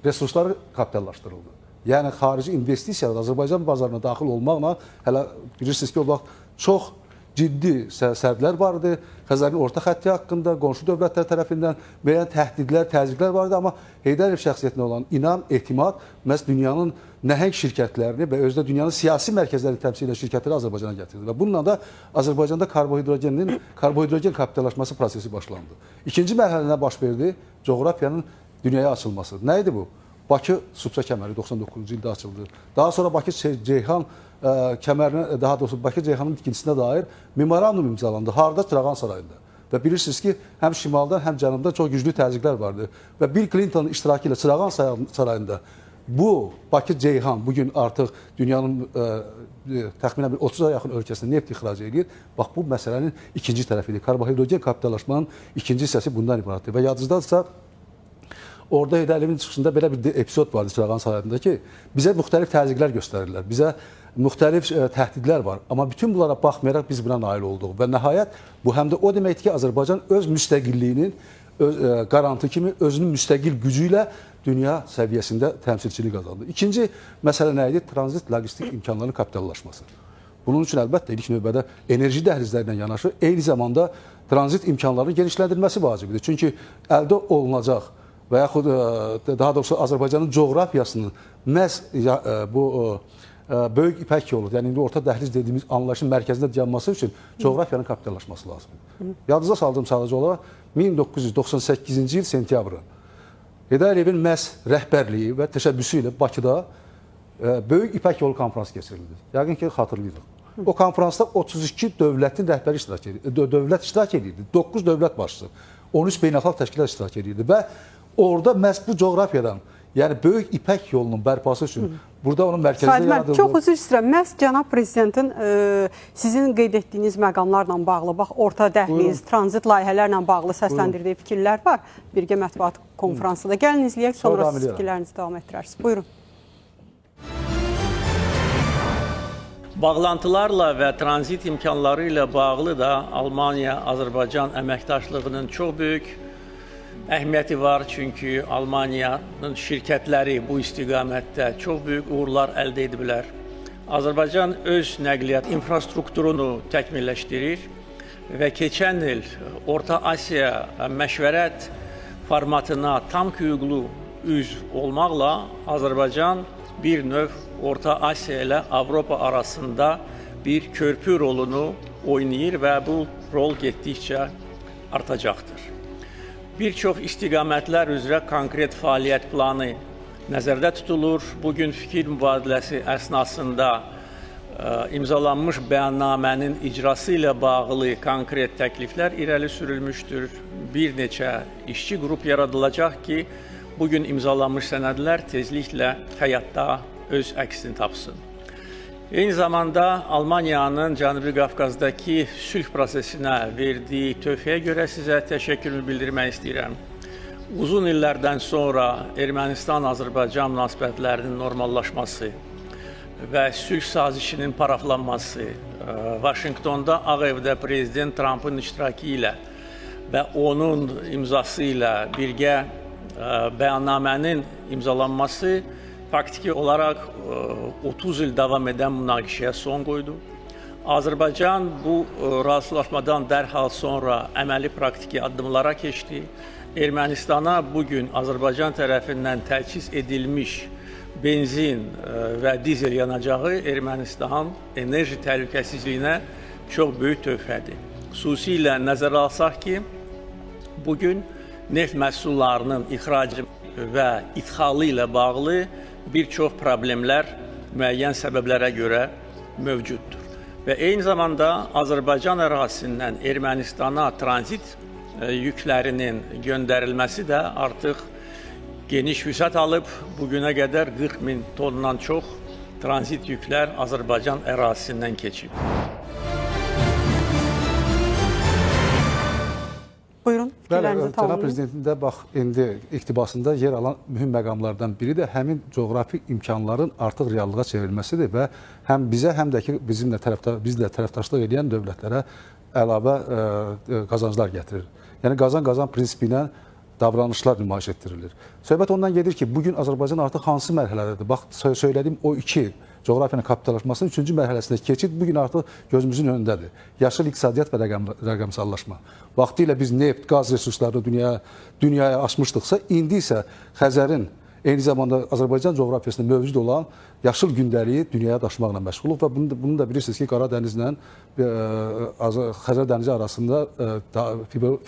resursları kapitallaşdırıldı. Yəni, xarici investisiyalar Azərbaycan bazarına daxil olmaqla, hələ bilirsiniz ki, o vaxt çox ciddi sərflər vardı. Xəzərin orta xətti haqqında qonşu dövlətlər tərəfindən müəyyən təhdidlər, təzyiqlər vardı. Amma Heydər Əliyev şəxsiyyətinə olan inam, etimad məhz dünyanın nəhəng şirkətlərini və özdə dünyanın siyasi mərkəzlərini təmsil edən şirkətləri Azərbaycana gətirdi. Və bununla da Azərbaycanda karbohidrogen kapitallaşması prosesi başlandı. İkinci mərhələyə baş verdi coğrafiyanın dünyaya açılması. Nə idi bu? Bakı Subsa kəməri 99-cu ildə açıldı. Daha sonra Bakı-Ceyhan kəmərinə, daha doğrusu Bakı-Ceyhanın tikintisinə dair memorandum imzalandı. Harda? Çırağan sarayında. Və bilirsiniz ki, həm şimaldan, həm cənubdan çox güclü təzyiqlər vardı. Və Bill Clinton'ın iştirakı ilə Çırağan sarayında bu Bakı-Ceyhan bugün artıq dünyanın təxminən 30-a yaxın ölkəsində neft ixrac edir. Bax, bu məsələnin ikinci tərəfidir. Karbohidrogen kapitallaşmanın ikinci hissəsi bundan ibarətdir. Və yadınızdadırsa, orada Heydər Əliyevin çıxışında belə bir epizod vardı Çırağan sarayında ki, bizə müxtəlif təzyiqlər göstərirlər. Bizə müxtəlif təhdidlər var. Amma bütün bunlara baxmayaraq biz buna nail olduq. Və nəhayət bu həm də o deməkdir ki, Azərbaycan öz müstəqilliyinin qarantı kimi özünün müstəqil gücü ilə dünya səviyyəsində təmsilçilik qazandı. İkinci məsələ nə idi? Tranzit logistik imkanlarının kapitallaşması. Bunun üçün əlbəttə ilk növbədə enerji dəhlizləri ilə yanaşı, eyni zamanda tranzit imkanlarının genişləndirilməsi vacibdir. Çünki əldə olunacaq və yaxud daha doğrusu Azərbaycanın coğrafiyasının məhz bu böyük İpək yolu, yəni indi orta dəhliz dediyimiz anlayışın mərkəzində dayanması üçün coğrafiyanın kapitallaşması lazımdır. Yadınıza saldığım sadəcə olaraq 1998-ci il sentyabrı Heydər Əliyevin məhz rəhbərliyi və təşəbbüsü ilə Bakıda Böyük İpək yolu konfransı keçirildi. Yəqin ki, xatırlayırıq. O konfransda 32 dövlətin rəhbəri iştirak edirdi. 9 dövlət başçısı, 13 beynəlxalq təşkilat iştirak edirdi və orada məhz bu coğrafiyadan, yəni Böyük İpək yolunun bərpası üçün burada onun mərkəzində yaradıldı. Çox üzr istəyirəm. Məhz cənab prezidentin sizin qeyd etdiyiniz məqamlarla bağlı, bax, orta dəhliz, tranzit layihələrlə bağlı səsləndirdiyi fikirlər var. Birgə mətbuat konfransında. Gəlin izləyək, sonra siz fikirlərinizi davam etdirərsiniz. Buyurun. Bağlantılarla və tranzit imkanları ilə bağlı da Almaniya-Azərbaycan əməkdaşlığının çox böyük əhəmiyyəti var. Çünki Almaniyanın şirkətləri bu istiqamətdə çox böyük uğurlar əldə ediblər. Azərbaycan öz nəqliyyat infrastrukturunu təkmilləşdirir və keçən il Orta Asiya məşvərət formatına tam hüquqlu üzv olmaqla Azərbaycan bir növ Orta Asiya ilə Avropa arasında bir körpü rolunu oynayır və bu rol getdikcə artacaqdır. Bir çox istiqamətlər üzrə konkret fəaliyyət planı nəzərdə tutulur. Bugün fikir mübadiləsi əsnasında imzalanmış bəyannamənin icrası ilə bağlı konkret təkliflər irəli sürülmüşdür. Bir neçə işçi qrup yaradılacaq ki, bugün imzalanmış sənədlər tezliklə həyatda öz əksini tapsın. Eyni zamanda Almaniyanın Cənubi Qafqazdakı sülh prosesinə verdiyi töhfəyə görə sizə təşəkkürümü bildirmək istəyirəm. Uzun illərdən sonra Ermənistan-Azərbaycan münasibətlərinin normallaşması və sülh sazişinin paraflanması, Vaşinqtonda Ağ Evdə Prezident Trumpın iştirakı ilə və onun imzası ilə birgə bəyannamənin imzalanması faktiki olaraq 30 il davam edən münaqişəyə son qoydu. Azərbaycan bu razılaşmadan dərhal sonra əməli praktiki addımlara keçdi. Ermənistana bugün Azərbaycan tərəfindən təchiz edilmiş benzin və dizel yanacağı Ermənistan enerji təhlükəsizliyinə çox böyük töhfədir. Xüsusilə nəzərə alsaq ki, bugün neft məhsullarının ixracı və idxalı ilə bağlı bir çox problemlər müəyyən səbəblərə görə mövcuddur. Və eyni zamanda Azərbaycan ərazisindən Ermənistana tranzit yüklərinin göndərilməsi də artıq geniş vüsət alıb. Bugünə qədər 40 min tondan çox tranzit yüklər Azərbaycan ərazisindən keçib. Buyurun, fikirlərinizi Cənab tamamlayın. Prezidentin də bax, indi iqtibasında yer alan mühüm məqamlardan biri də həmin coğrafi imkanların artıq reallığa çevrilməsidir və həm bizə, həm də ki, bizlə tərəfdaşlıq edən dövlətlərə əlavə qazanclar gətirir. Yəni, qazan-qazan prinsipi ilə davranışlar nümayiş etdirilir. Söhbət ondan gedir ki, bugün Azərbaycan artıq hansı mərhələdədir? Bax, söylədiyim o iki coğrafiyanın kapitallaşmasının 3-cü mərhələsində keçid bugün artıq gözümüzün önündədir. Yaşıl iqtisadiyyat və rəqəmsallaşma. Vaxtilə biz neft, qaz resurslarını dünyaya açmışdıqsa, indi isə Xəzərin, eyni zamanda Azərbaycan coğrafiyasında mövcud olan yaşıl gündəliyi dünyaya daşımaqla məşğuluq və bunu da bilirsiniz ki, Qara dənizlə Xəzər dənizi arasında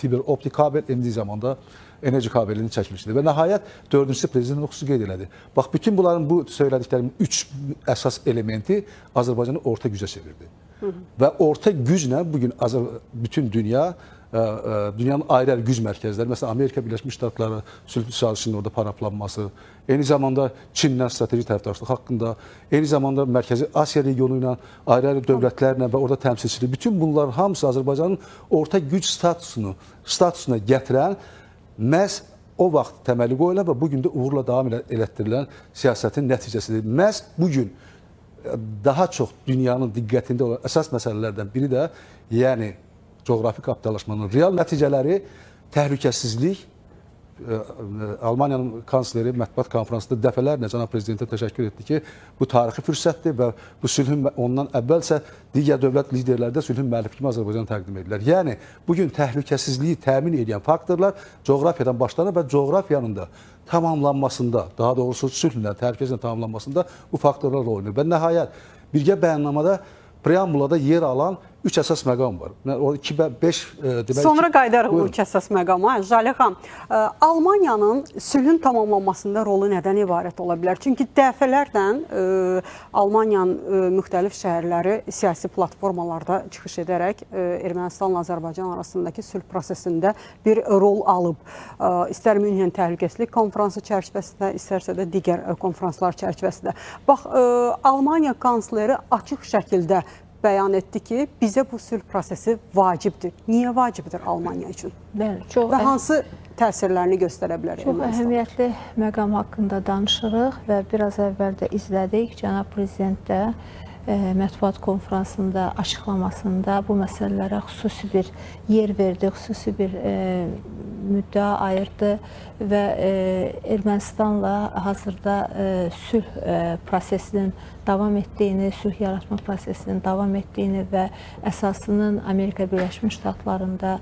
fiber optik kabel, eyni zamanda enerji kabelinin çəkilişidir. Və nəhayət, dördüncüsü prezident xüsusi qeyd elədi. Bax, bütün bunların bu söylədiklərimin 3 əsas elementi Azərbaycanı orta gücə çevirdi. Və orta güclə bugün bütün dünyanın ayrı-ayrı güc mərkəzləri, məsələn, Amerika Birləşmiş Ştatları sülh sazişinin orada paraflanması, eyni zamanda Çinlə strateji tərəfdaşlıq haqqında, eyni zamanda Mərkəzi Asiya regionu ilə ayrı-ayrı dövlətlərlə və orada təmsilçilik, bütün bunların hamısı Azərbaycanın orta güc statusuna gətirən məhz o vaxt təməli qoyulan və bugün də uğurla davam elətdirilən siyasətin nəticəsidir. Məhz bugün daha çox dünyanın diqqətində olan əsas məsələlərdən biri də, yəni coğrafi kapitallaşmanın real nəticələri, təhlükəsizlik. Almaniyanın kansleri mətbuat konferansında dəfələrlə cənab prezidentə təşəkkür etdi ki, bu tarixi fürsətdir və bu sülhün ondan əvvəlsə digər dövlət liderləri də sülhün müəllifi kimi Azərbaycanı təqdim edirlər. Yəni, bugün təhlükəsizliyi təmin edən faktorlar coğrafiyadan başlanır və coğrafiyanın da tamamlanmasında, daha doğrusu sülhlə, təhlükəsizliklə tamamlanmasında bu faktorlar oynayır. Və nəhayət, birgə bəyannamada preambulada yer alan 3 əsas məqam var. O 2-5 demək. Sonra qayıdarıq o 3 əsas məqama. Jalə xan, Almaniyanın sülhün tamamlanmasında rolu nədən ibarət ola bilər? Çünki dəfələrlə Almaniyanın müxtəlif şəhərləri siyasi platformalarda çıxış edərək Ermənistanla Azərbaycan arasındakı sülh prosesində bir rol alıb. İstər Münhen Təhlükəsizlik Konfransı çərçivəsində, istərsə də digər konfranslar çərçivəsində. Bax, Almaniya kansleri açıq şəkildə bəyan etdi ki, bizə bu sülh prosesi vacibdir. Niyə vacibdir Almaniya üçün? Bəli, çox və hansı təsirlərini göstərə bilər? Çox əhəmiyyətli məqam haqqında danışırıq və biraz əvvəl də izlədik. Cənab Prezident də mətbuat konferansında, açıqlamasında bu məsələlərə xüsusi bir yer verdi, xüsusi bir müddəa ayırdı və Ermənistanla hazırda sülh prosesinin davam etdiyini, sülh yaratma prosesinin davam etdiyini və əsasının Amerika Birləşmiş Ştatlarında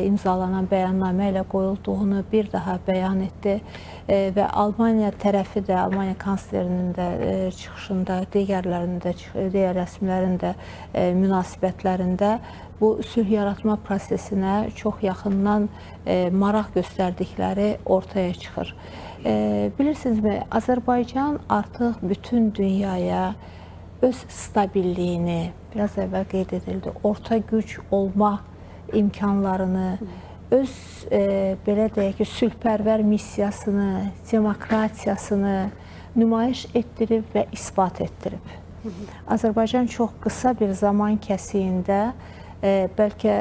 imzalanan bəyannamə ilə qoyulduğunu bir daha bəyan etdi və Almaniya tərəfi də, Almaniya kanslerinin də çıxışında, digər rəsmilərin də münasibətlərində bu sülh yaratma prosesinə çox yaxından maraq göstərdikləri ortaya çıxır. Bilirsinizmi, Azərbaycan artıq bütün dünyaya öz stabilliyini, biraz əvvəl qeyd edildi, orta güc olma imkanlarını, öz belə deyək ki, sülhpərvər missiyasını, demokratiyasını nümayiş etdirib və isbat etdirib. Azərbaycan çox qısa bir zaman kəsiyində bəlkə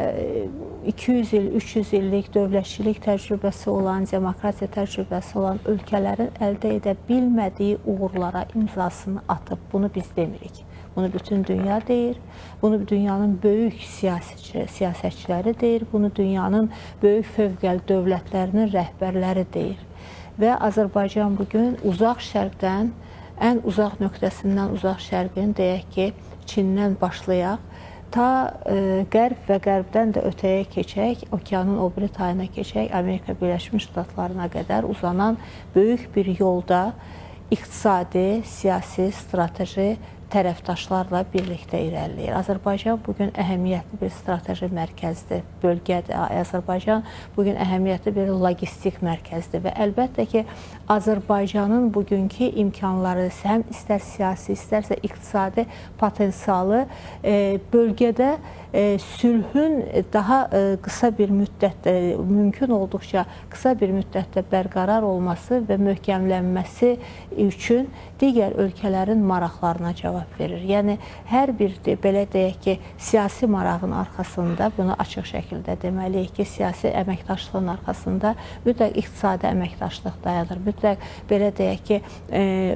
200 il, 300 illik dövlətçilik təcrübəsi olan, demokratiya təcrübəsi olan ölkələrin əldə edə bilmədiyi uğurlara imzasını atıb. Bunu biz demirik. Bunu bütün dünya deyir. Bunu dünyanın böyük siyasətçiləri deyir. Bunu dünyanın böyük fövqəli dövlətlərinin rəhbərləri deyir. Və Azərbaycan bugün uzaq şərqdən, ən uzaq nöqtəsindən uzaq şərqin, deyək ki, Çindən başlayaq, ta qərb və qərbdən də ötəyə keçək, okeanın o biri tayına keçək, Amerika Birləşmiş Ştatlarına qədər uzanan böyük bir yolda iqtisadi, siyasi, strateji tərəfdaşlarla birlikdə irəliləyir. Azərbaycan bugün əhəmiyyətli bir strateji mərkəzdir, bölgədir. Azərbaycan bugün əhəmiyyətli bir logistik mərkəzdir və əlbəttə ki, Azərbaycanın bugünkü imkanları, həm istər siyasi, istərsə iqtisadi potensialı bölgədə sülhün daha qısa bir müddətdə, mümkün olduqca qısa bir müddətdə bərqərar olması və möhkəmlənməsi üçün digər ölkələrin maraqlarına cavab verir. Yəni, hər bir, belə deyək ki, siyasi marağın arxasında, bunu açıq şəkildə deməliyik ki, siyasi əməkdaşlığın arxasında mütləq iqtisadi əməkdaşlıq dayanır. Mütləq, belə deyək ki,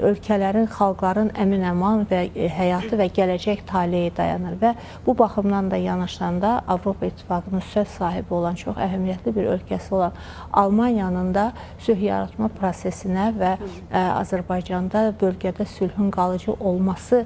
ölkələrin, xalqların əmin-əman və həyatı və gələcək taleyi dayanır və bu baxımdan da yanaşanda Avropa İttifaqının söz sahibi olan, çox əhəmiyyətli bir ölkəsi olan Almaniyanın da sülh yaratma prosesinə və Azərbaycanda bölgədə sülhün qalıcı olması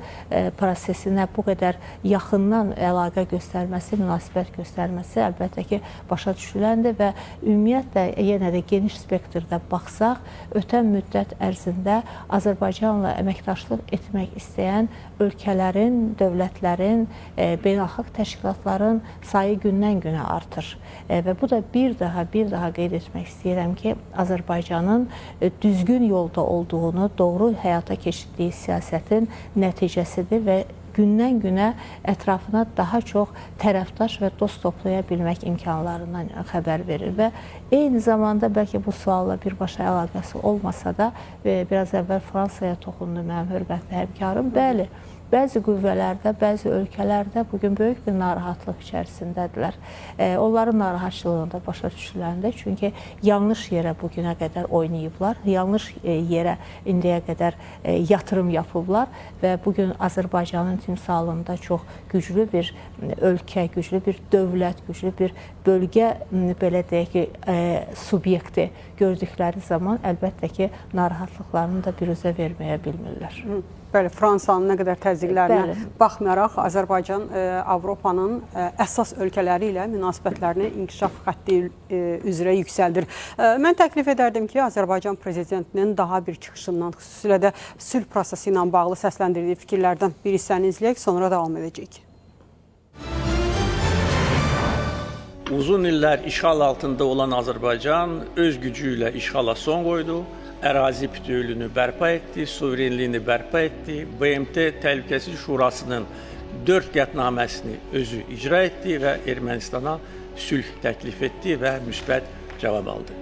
prosesinə bu qədər yaxından əlaqə göstərməsi, münasibət göstərməsi əlbəttə ki, başa düşüləndir və ümumiyyətlə, yenə də geniş spektrdə baxsaq, ötən müddət ərzində Azərbaycanla əməkdaşlıq etmək istəyən ölkələrin, dövlətlərin, beynəlxalq təşkilatların sayı gündən-günə artır. Və bu da bir daha qeyd etmək istəyirəm ki, Azərbaycanın düzgün yolda olduğunu, doğru həyata keçirdiyi siyasətin nəticəsidir və gündən-günə ətrafına daha çox tərəfdaş və dost toplaya bilmək imkanlarından xəbər verir və eyni zamanda bəlkə bu sualla birbaşa əlaqəsi olmasa da, biraz əvvəl Fransaya toxundu mənim hörmətli həmkarım. Bəli, bəzi qüvvələrdə, bəzi ölkələrdə bugün böyük bir narahatlıq içərisindədirlər. Onların narahatçılığını da başa düşürlərində, çünki yanlış yerə bugünə qədər oynayıblar, yanlış yerə indiyə qədər yatırım yapıblar və bugün Azərbaycanın timsalında çox güclü bir ölkə, güclü bir dövlət, güclü bir bölgə, belə deyək ki, subyekti gördükləri zaman əlbəttə ki, narahatlıqlarını da biruzə verməyə bilmirlər. Bəli, Fransanın nə qədər təzyiqlərinə baxmayaraq, Azərbaycan Avropanın əsas ölkələri ilə münasibətlərini inkişaf xətti üzrə yüksəldir. Mən təklif edərdim ki, Azərbaycan prezidentinin daha bir çıxışından, xüsusilə də sülh prosesi ilə bağlı səsləndirdiyi fikirlərdən bir hissəni izləyək, sonra davam edəcəyik. Uzun illər işğal altında olan Azərbaycan öz gücü ilə işğala son qoydu. Ərazi bütövlüyünü bərpa etdi, suverenliyini bərpa etdi. BMT Təhlükəsizlik Şurasının 4 qətnaməsini özü icra etdi və Ermənistana sülh təklif etdi və müsbət cavab aldı.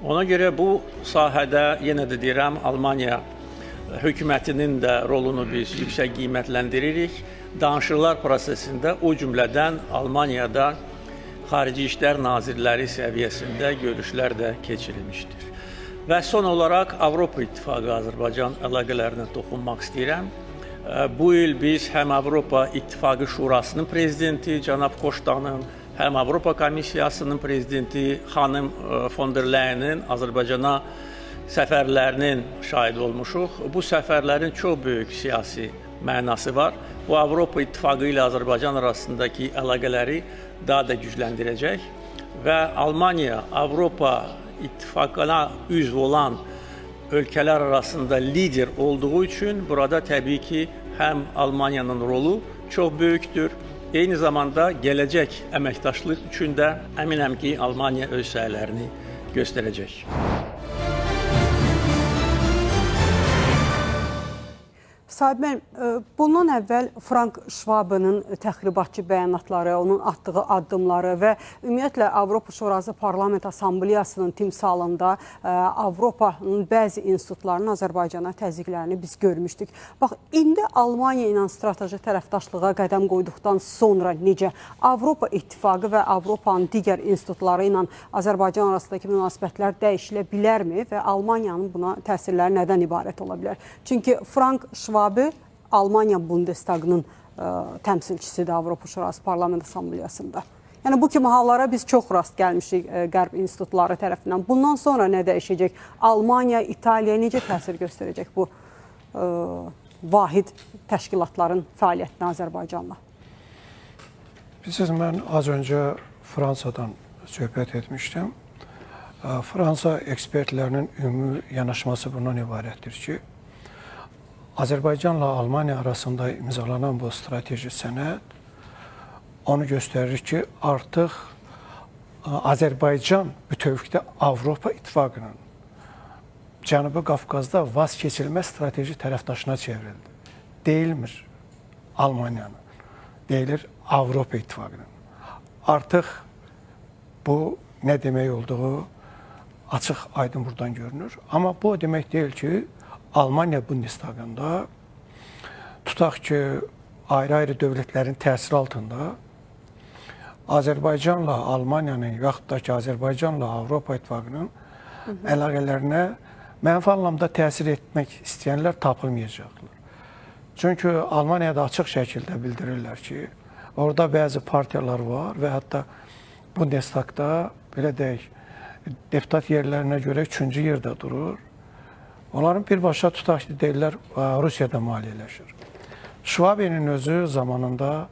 Ona görə bu sahədə yenə də deyirəm, Almaniya hökumətinin də rolunu biz yüksək qiymətləndiririk. Danışıqlar prosesində o cümlədən Almaniyada Xarici İşlər Nazirləri səviyyəsində görüşlər də keçirilmişdir. Və son olaraq Avropa İttifaqı Azərbaycan əlaqələrinə toxunmaq istəyirəm. Bu il biz həm Avropa İttifaqı Şurasının prezidenti cənab Xoşdanın, həm Avropa Komissiyasının prezidenti xanım von der Leyenin Azərbaycana səfərlərinin şahid olmuşuq. Bu səfərlərin çox böyük siyasi mənası var. Bu Avropa İttifaqı ilə Azərbaycan arasındakı əlaqələri daha da gücləndirəcək və Almaniya Avropa İttifaqına üzv olan ölkələr arasında lider olduğu üçün burada təbii ki, həm Almaniyanın rolu çox böyükdür. Eyni zamanda gələcək əməkdaşlıq üçün də əminəm ki, Almaniya öz səylərini göstərəcək. Sahib müəllim, bundan əvvəl Frank Schwab'ın təxribatçı bəyanatları, onun atdığı addımları və ümumiyyətlə Avropa Şurası Parlament Assambleyasının timsalında Avropanın bəzi institutlarının Azərbaycana təzyiqlərini biz görmüşdük. Bax, indi Almaniya ilə strateji tərəfdaşlığa qədəm qoyduqdan sonra necə Avropa İttifaqı və Avropanın digər institutları ilə Azərbaycan arasındakı münasibətlər dəyişilə bilərmi və Almaniyanın buna təsirləri nədən ibarət ola bilər? Çünki Frank Schwab Almaniya Bundestagının təmsilçisidir Avropa Şurası Parlament Assambleyasında. Yəni, bu kimi hallara biz çox rast gəlmişik Qərb institutları tərəfindən. Bundan sonra nə dəyişəcək? Almaniya, İtaliya necə təsir göstərəcək bu vahid təşkilatların fəaliyyətinə Azərbaycanla? Bilirsiniz, mən az öncə Fransadan söhbət etmişdim. Fransa ekspertlərinin ümumi yanaşması bundan ibarətdir ki, Azərbaycanla Almaniya arasında imzalanan bu strateji sənəd onu göstərir ki, artıq Azərbaycan bütövlükdə Avropa İttifaqının Cənubi Qafqazda vaz keçilməz strateji tərəfdaşına çevrildi. Deyilmir Almaniyanın, deyilir Avropa İttifaqının. Artıq bu nə demək olduğu açıq aydın buradan görünür. Amma bu demək deyil ki, Almaniya Bundestagında tutaq ki, ayrı-ayrı dövlətlərin təsiri altında Azərbaycanla Almaniyanın yaxud da ki, Azərbaycanla Avropa İttifaqının əlaqələrinə mənfi anlamda təsir etmək istəyənlər tapılmayacaqlar. Çünki Almaniyada açıq şəkildə bildirirlər ki, orada bəzi partiyalar var və hətta Bundestagda, belə deyək, deputat yerlərinə görə 3-cü yerdə durur. Onların birbaşa tutaq ki, deyirlər, Rusiyada maliyyələşir. Schwab'nin özü zamanında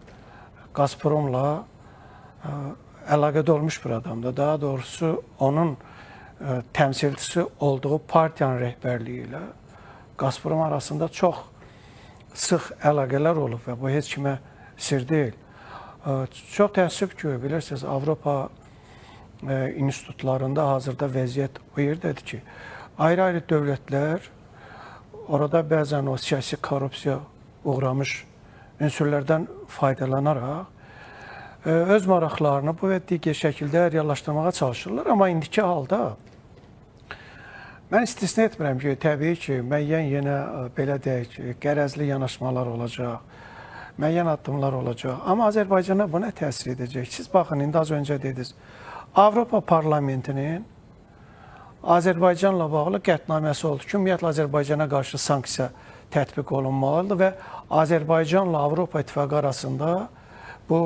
Gazpromla əlaqədə olmuş bir adamdır. Daha doğrusu, onun təmsilçisi olduğu partiyanın rəhbərliyi ilə Gazprom arasında çox sıx əlaqələr olub və bu heç kimə sir deyil. Çox təəssüf ki, bilirsiniz, Avropa institutlarında hazırda vəziyyət o yerdədir ki, ayrı-ayrı dövlətlər orada bəzən o siyasi korrupsiya uğramış ünsürlərdən faydalanaraq öz maraqlarını bu və digər şəkildə reallaşdırmağa çalışırlar. Amma indiki halda Mən istisna etmirəm ki, təbii ki, müəyyən yenə belə deyək, qərəzli yanaşmalar olacaq, müəyyən addımlar olacaq. Amma Azərbaycana bu nə təsir edəcək? Siz baxın, indi az öncə dediniz, Avropa Parlamentinin Azərbaycanla bağlı qətnaməsi oldu ki, ümumiyyətlə Azərbaycana qarşı sanksiya tətbiq olunmalıdır və Azərbaycanla Avropa İttifaqı arasında bu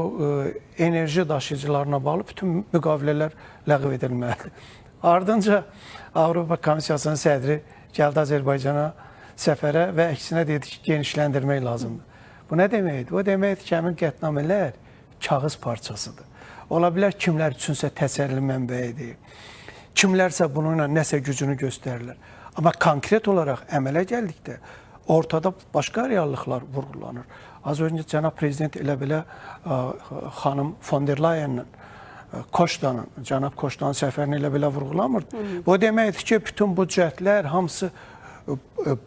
enerji daşıyıcılarına bağlı bütün müqavilələr ləğv edilməlidir. Ardınca Avropa Komissiyasının sədri gəldi Azərbaycana səfərə və əksinə dedi ki, genişləndirmək lazımdır. Bu nə deməkdir? O deməkdir ki, həmin qətnamələr kağız parçasıdır. Ola bilər kimlər üçünsə təsəlli mənbəyidir. Kimlərsə bununla nəsə gücünü göstərirlər. Amma konkret olaraq əmələ gəldikdə ortada başqa reallıqlar vurğulanır. Az öncə cənab prezident elə belə xanım von der Leyen'in Koşdanın, cənab Koşdanın səfərini elə belə vurğulamır. Bu deməkdir ki, bütün bu cəhdlər hamısı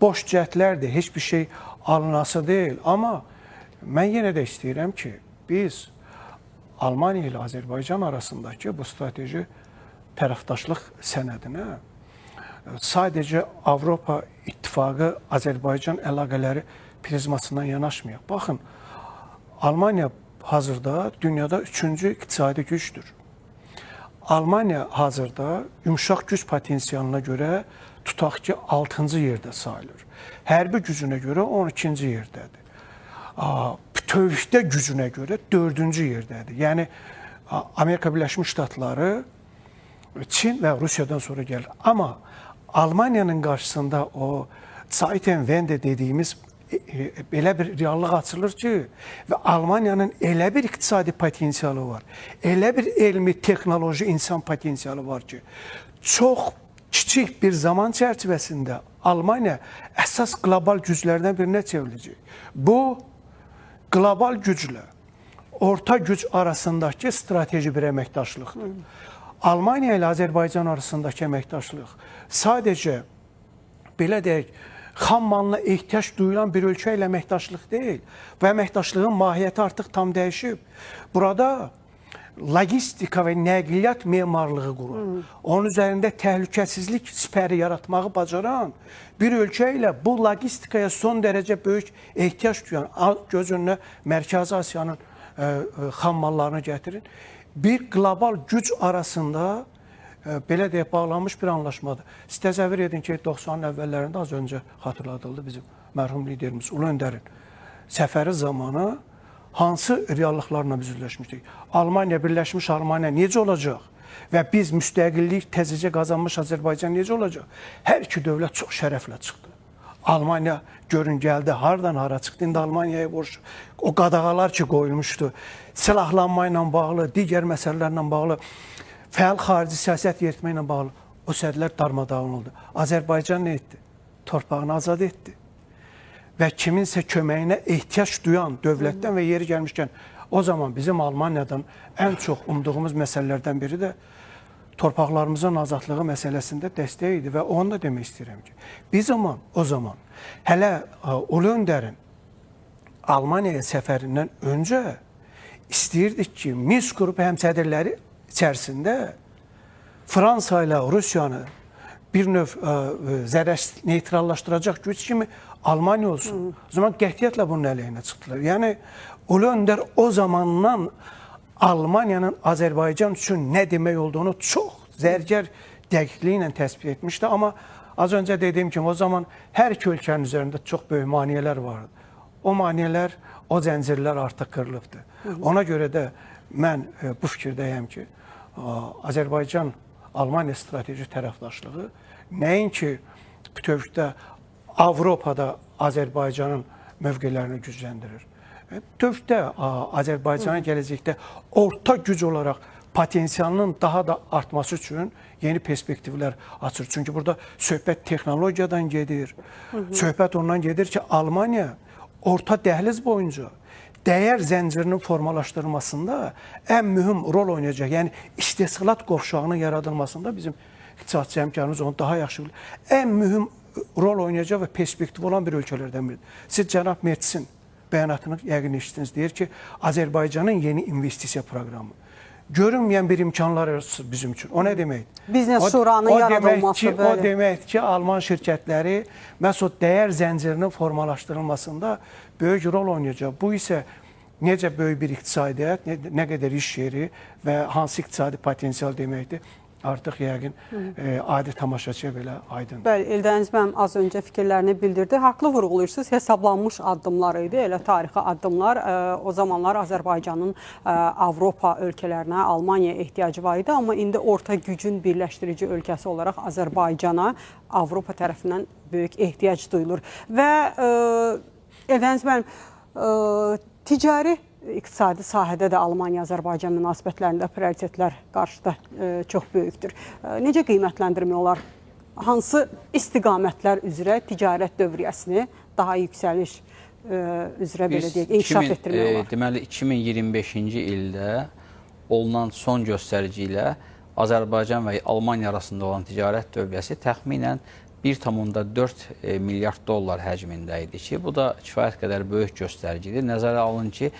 boş cəhdlərdir, heç bir şey alınası deyil. Amma mən yenə də istəyirəm ki, biz Almaniya ilə Azərbaycan arasındakı bu strateji tərəfdaşlıq sənədinə sadəcə Avropa İttifaqı Azərbaycan əlaqələri prizmasından yanaşmayaq. Baxın, Almaniya hazırda dünyada 3-cü iqtisadi gücdür. Almaniya hazırda yumşaq güc potensialına görə tutaq ki 6-cı yerdə sayılır. Hərbi gücünə görə 12-ci yerdədir. Bütövlükdə gücünə görə 4-cü yerdədir. Yəni Amerika Birləşmiş Ştatları, Çin və Rusiyadan sonra gəlir. Amma Almaniyanın qarşısında o Zeitenwende dediyimiz belə bir reallıq açılır ki, və Almaniyanın elə bir iqtisadi potensialı var, elə bir elmi, texnoloji, insan potensialı var ki, çox kiçik bir zaman çərçivəsində Almaniya əsas qlobal güclərdən birinə çevriləcək. Bu, qlobal güclə orta güc arasındakı strateji bir əməkdaşlıqdır. Almaniya ilə Azərbaycan arasındakı əməkdaşlıq sadəcə, belə deyək, xam malına ehtiyac duyulan bir ölkə ilə əməkdaşlıq deyil. Bu əməkdaşlığın mahiyyəti artıq tam dəyişib. Burada logistika və nəqliyyat memarlığı qurur. Onun üzərində təhlükəsizlik sipəri yaratmağı bacaran bir ölkə ilə bu logistikaya son dərəcə böyük ehtiyac duyan, göz önünə Mərkəzi Asiyanın xam mallarını gətirin. Bir qlobal güc arasında belə deyək, bağlanmış bir anlaşmadır. Siz təsəvvür edin ki, 90-ın əvvəllərində az öncə xatırladıldı bizim mərhum liderimiz Ulu Öndərin səfəri zamanı hansı reallıqlarla biz üzləşmişdik? Almaniya, Birləşmiş Almaniya necə olacaq? Və biz müstəqillik təzəcə qazanmış Azərbaycan necə olacaq? Hər iki dövlət çox şərəflə çıxdı. Almaniya görün gəldi, hardan hara çıxdı? İndi Almaniyaya borç, o qadağalar ki qoyulmuşdu, silahlanma ilə bağlı, digər məsələlərlə bağlı, fəal xarici siyasət yeritməklə bağlı o sədlər darmadağın oldu. Azərbaycan nə etdi? Torpağını azad etdi. Və kiminsə köməyinə ehtiyac duyan dövlətdən və yeri gəlmişkən o zaman bizim Almaniyadan ən çox umduğumuz məsələlərdən biri də torpaqlarımızın azadlığı məsələsində dəstək idi və onu da demək istəyirəm ki, biz o zaman hələ Ulu Öndərin Almaniyaya səfərindən öncə istəyirdik ki, Minsk qrupu həmsədrləri içərisində Fransa ilə Rusiyanı bir növ neytrallaşdıracaq güc kimi Almaniya olsun. O zaman qətiyyətlə bunun əleyhinə çıxdılar. Yəni, Ulu Öndər o zamandan Almaniyanın Azərbaycan üçün nə demək olduğunu çox zərgər dəqiqliklə təsbit etmişdi. Amma az öncə dediyim kimi o zaman hər iki ölkənin üzərində çox böyük maneələr vardı. O maneələr, o zəncirlər artıq qırılıbdır. Ona görə də mən bu fikirdəyəm ki, Azərbaycan-Almaniya strateji tərəfdaşlığı nəinki bütövlükdə Avropada Azərbaycanın mövqelərini gücləndirir. Bütövlükdə Azərbaycanın gələcəkdə orta güc olaraq potensialının daha da artması üçün yeni perspektivlər açır. Çünki burada söhbət texnologiyadan gedir. Söhbət ondan gedir ki, Almaniya orta dəhliz boyunca dəyər zəncirinin formalaşdırılmasında ən mühüm rol oynayacaq. Yəni, istehsalat qovşağının yaradılmasında bizim iqtisadçı həmkarımız onu daha yaxşı bilir. Ən mühüm rol oynayacaq və perspektiv olan bir ölkələrdən biridir. Siz cənab Mertsin bəyanatını yəqin eşitdiniz. Deyir ki, Azərbaycanın yeni investisiya proqramı. görünməyən bir imkanlar yaratsın bizim üçün. O nə deməkdir? Biznes şuranın yaradılması O deməkdir ki, Alman şirkətləri məhz o dəyər zəncirinin formalaşdırılmasında böyük rol oynayacaq. Bu isə necə böyük bir iqtisadiyyat, nə qədər iş yeri və hansı iqtisadi potensial deməkdir, artıq yəqin adi tamaşaçıya belə aydındır. Bəli, Eldəniz mənim az öncə fikirlərini bildirdi. Haqlı vurğulayırsınız, hesablanmış addımlar idi, elə tarixi addımlar. O zamanlar Azərbaycanın Avropa ölkələrinə, Almaniyaya ehtiyacı var idi, amma indi orta gücün birləşdirici ölkəsi olaraq Azərbaycana Avropa tərəfindən böyük ehtiyac duyulur. Və Eldəniz mənim ticari iqtisadi sahədə də Almaniya-Azərbaycan münasibətlərində prioritetlər qarşıda çox böyükdür. Necə qiymətləndirmək olar? Hansı istiqamətlər üzrə ticarət dövriyyəsini daha yüksəliş üzrə belə deyək, inkişaf etdirmək olar? Deməli, 2025-ci ildə olunan son göstərici ilə Azərbaycan və Almaniya arasında olan ticarət dövriyyəsi təxminən 1,4 milyard dollar həcmində idi ki, bu da kifayət qədər böyük göstəricidir. Nəzərə alın ki,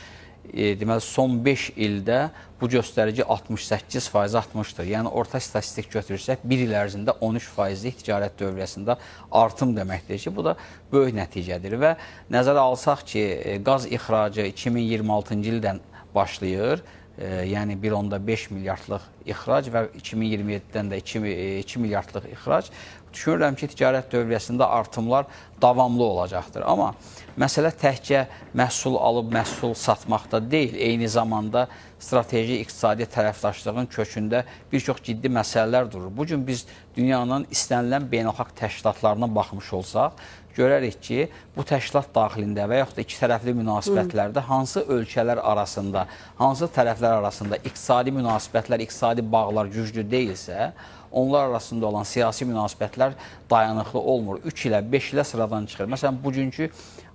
deməli, son 5 ildə bu göstərici 68% artmışdır. Yəni, orta statistik götürürsək, bir il ərzində 13%lik ticarət dövriyyəsində artım deməkdir ki, bu da böyük nəticədir. Və nəzərə alsaq ki, qaz ixracı 2026-cı ildən başlayır, yəni 1,5 milyardlıq ixrac və 2027-dən də 2 milyardlıq ixrac. Düşünürəm ki, ticarət dövriyyəsində artımlar davamlı olacaqdır. Amma məsələ təkcə məhsul alıb məhsul satmaqda deyil, eyni zamanda strateji iqtisadi tərəfdaşlığın kökündə bir çox ciddi məsələlər durur. Bugün biz dünyanın istənilən beynəlxalq təşkilatlarına baxmış olsaq, görərik ki, bu təşkilat daxilində və yaxud da iki tərəfli münasibətlərdə hansı ölkələr arasında, hansı tərəflər arasında iqtisadi münasibətlər, iqtisadi bağlar güclü deyilsə, onlar arasında olan siyasi münasibətlər dayanıqlı olmur. 3 ilə, 5 ilə sıradan çıxır. Məsələn, bugünkü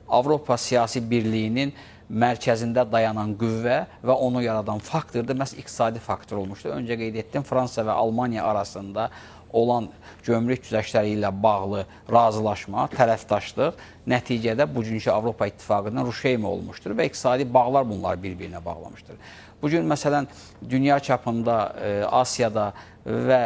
Avropa siyasi birliyinin mərkəzində dayanan qüvvə və onu yaradan faktordur, məhz iqtisadi faktor olmuşdur. Öncə qeyd etdim, Fransa və Almaniya arasında olan gömrük güzəştləri ilə bağlı razılaşma, tərəfdaşlıq nəticədə bugünkü Avropa İttifaqından ruşeymi olmuşdur və iqtisadi bağlar bunlar bir-birinə bağlamışdır. Bugün, məsələn, dünya çapında, Asiyada və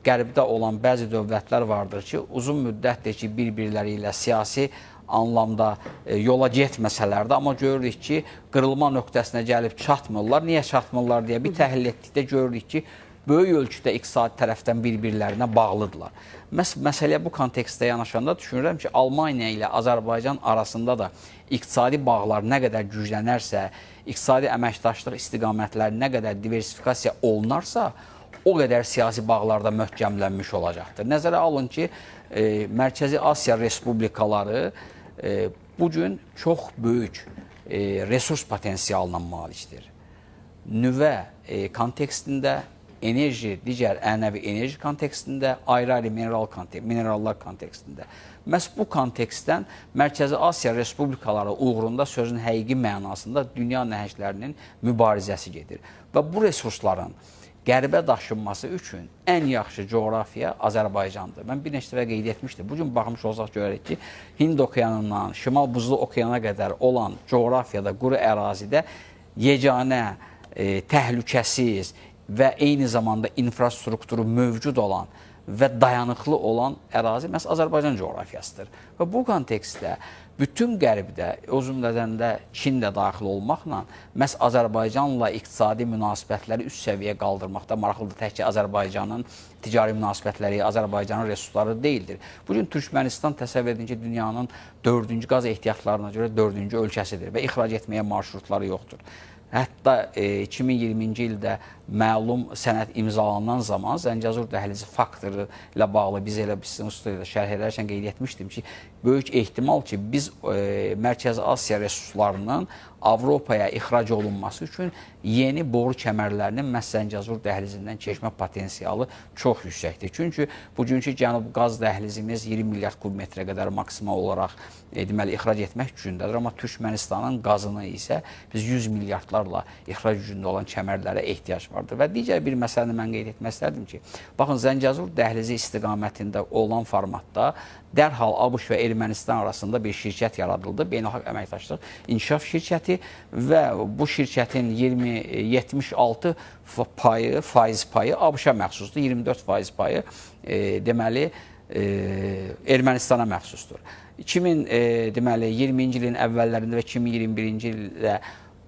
qərbdə olan bəzi dövlətlər vardır ki, uzun müddətdir ki, bir-birləri ilə siyasi anlamda yola getməsələr də, amma görürük ki, qırılma nöqtəsinə gəlib çatmırlar. Niyə çatmırlar deyə bir təhlil etdikdə görürük ki, böyük ölçüdə iqtisadi tərəfdən bir-birlərinə bağlıdırlar. Məsələyə bu kontekstdə yanaşanda düşünürəm ki, Almaniya ilə Azərbaycan arasında da iqtisadi bağlar nə qədər güclənərsə, iqtisadi əməkdaşlıq istiqamətləri nə qədər diversifikasiya olunarsa, o qədər siyasi bağlarda möhkəmlənmiş olacaqdır. Nəzərə alın ki, Mərkəzi Asiya Respublikaları bugün çox böyük resurs potensialına malikdir. Nüvə kontekstində, enerji, digər ənəvi enerji kontekstində, ayrı-ayrı minerallar kontekstində. Məhz bu kontekstdən Mərkəzi Asiya Respublikaları uğrunda sözün həqiqi mənasında dünya nəhənglərinin mübarizəsi gedir. Və bu resursların qərbə daşınması üçün ən yaxşı coğrafiya Azərbaycandır. Mən bir neçə dəfə qeyd etmişdim. Bugün baxmış olsaq görərək ki, Hind okeanından Şimal Buzlu okeana qədər olan coğrafiyada, quru ərazidə yeganə, təhlükəsiz və eyni zamanda infrastrukturu mövcud olan və dayanıqlı olan ərazi məhz Azərbaycan coğrafiyasıdır. Və bu kontekstdə bütün qərbdə, o cümlədən də Çin də daxil olmaqla məhz Azərbaycanla iqtisadi münasibətləri üst səviyyə qaldırmaqda maraqlıdır. Təkcə Azərbaycanın ticari münasibətləri, Azərbaycanın resursları deyildir. Bugün Türkmənistan təsəvvür edin ki, dünyanın 4-cü qaz ehtiyatlarına görə 4-cü ölkəsidir və ixrac etməyə marşrutları yoxdur. Hətta 2020-ci ildə məlum sənəd imzalanan zaman Zəngəzur dəhlizi faktoru ilə bağlı biz elə sizin studiyada şərh edərkən qeyd etmişdim ki, böyük ehtimal ki, biz Mərkəzi Asiya resurslarının Avropaya ixrac olunması üçün yeni boru kəmərlərinin məhz Zəngəzur dəhlizindən keçmə potensialı çox yüksəkdir. Çünki bugünkü Cənub qaz dəhlizimiz 20 milyard kubmetrə qədər maksimal olaraq deməli, ixrac etmək gücündədir. Amma Türkmənistanın qazını isə biz 100 milyardlarla ixrac gücündə olan kəmərlərə ehtiyac vardır. Və digər bir məsələni mən qeyd etmək istərdim ki, baxın, Zəngəzur dəhlizi istiqamətində olan formatda dərhal ABŞ və Ermənistan arasında bir şirkət yaradıldı. Beynəlxalq əməkdaşlıq inkişaf şirkəti şirkəti və bu şirkətin 76 faiz payı ABŞ-a məxsusdur, 24% payı deməli Ermənistana məxsusdur. 2020-ci ilin əvvəllərində və 2021-ci ildə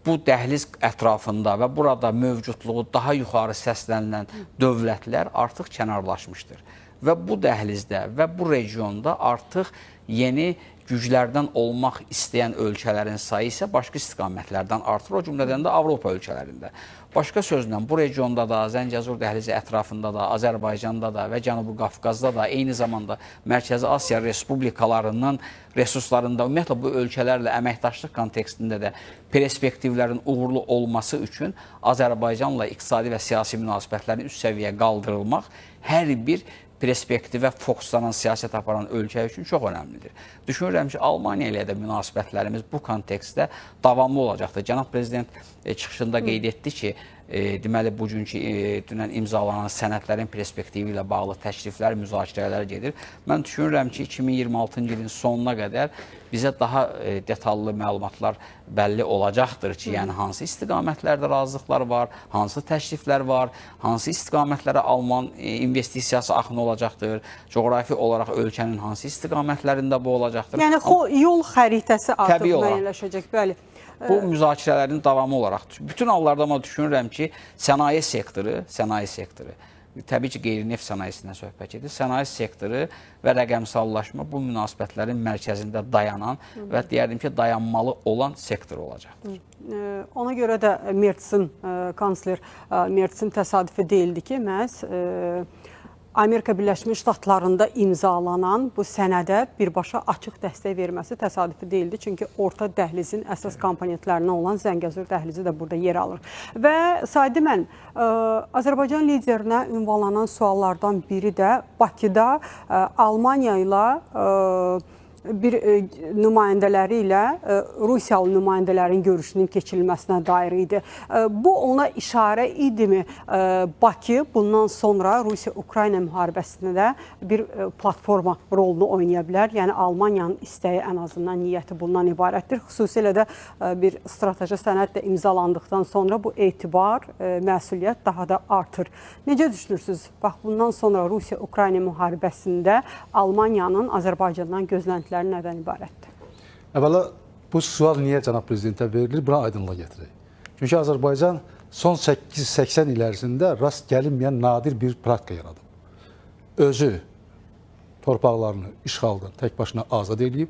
bu dəhliz ətrafında və burada mövcudluğu daha yuxarı səslənilən dövlətlər artıq kənarlaşmışdır. Və bu dəhlizdə və bu regionda artıq yeni güclərdən olmaq istəyən ölkələrin sayı isə başqa istiqamətlərdən artır, o cümlədən də Avropa ölkələrində. Başqa sözlə, bu regionda da, Zəngəzur dəhlizi ətrafında da, Azərbaycanda da və Cənubi Qafqazda da, eyni zamanda Mərkəzi Asiya Respublikalarının resurslarında, ümumiyyətlə bu ölkələrlə əməkdaşlıq kontekstində də perspektivlərin uğurlu olması üçün Azərbaycanla iqtisadi və siyasi münasibətlərin üst səviyyəyə qaldırılmaq hər bir perspektivə fokuslanan siyasət aparan ölkə üçün çox önəmlidir. Düşünürəm ki, Almaniya ilə də münasibətlərimiz bu kontekstdə davamlı olacaqdır. Cənab Prezident çıxışında qeyd etdi ki, deməli, bugünkü dünən imzalanan sənədlərin perspektivi ilə bağlı təkliflər, müzakirələr gedir. Mən düşünürəm ki, 2026-cı ilin sonuna qədər bizə daha detallı məlumatlar bəlli olacaqdır ki, yəni hansı istiqamətlərdə razılıqlar var, hansı təkliflər var, hansı istiqamətlərə Alman investisiyası axını olacaqdır, coğrafi olaraq ölkənin hansı istiqamətlərində bu olacaqdır. Yəni yol xəritəsi artıq müəyyənləşəcək, bəli. Bu müzakirələrin davamı olaraq, bütün hallarda amma düşünürəm ki, sənaye sektoru, təbii ki, qeyri-neft sənayesindən söhbət edir, sənaye sektoru və rəqəmsallaşma bu münasibətlərin mərkəzində dayanan və deyərdim ki, dayanmalı olan sektor olacaqdır. Ona görə də kansler Mertzin təsadüfi deyildi ki, məhz Amerika Birləşmiş Ştatlarında imzalanan bu sənədə birbaşa açıq dəstək verməsi təsadüfi deyildi. Çünki orta dəhlizin əsas komponentlərindən olan Zəngəzur dəhlizi də burada yer alır. Və Sadi mən, Azərbaycan liderinə ünvanlanan suallardan biri də Bakıda Almaniya ilə bir nümayəndələri ilə Rusiyalı nümayəndələrin görüşünün keçirilməsinə dair idi. Bu ona işarə idimi? Bakı bundan sonra Rusiya-Ukrayna müharibəsində bir platforma rolunu oynaya bilər. Yəni Almaniyanın istəyi ən azından niyyəti bundan ibarətdir. Xüsusilə də bir strateji sənəd də imzalandıqdan sonra bu etibar, məsuliyyət daha da artır. Necə düşünürsünüz? Bax, bundan sonra Rusiya-Ukrayna müharibəsində Almaniyanın Azərbaycandan gözləntiləri nədən ibarətdir? Əvvəla, bu sual niyə Cənab Prezidentə verilir? Buna aydınlığa gətirək. Çünki Azərbaycan son 8-80 il ərzində rast gəlinməyən nadir bir praktika yaradıb. Özü torpaqlarını işğaldan tək başına azad edib,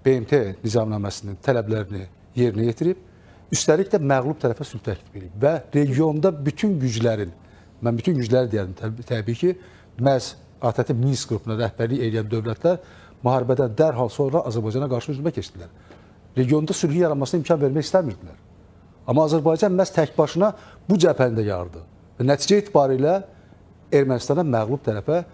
BMT nizamnaməsinin tələblərini yerinə yetirib, üstəlik də məğlub tərəfə sülh təklif edib və regionda bütün güclərin, mən bütün gücləri deyərdim təbii ki, məhz ATƏT Minsk qrupuna rəhbərlik edən dövlətlər müharibədən dərhal sonra Azərbaycana qarşı hücuma keçdilər. Regionda sülhü yaranmasına imkan vermək istəmirdilər. Amma Azərbaycan məhz tək başına bu cəbhəndə yardı. Və nəticə etibarilə Ermənistana məğlub tərəfə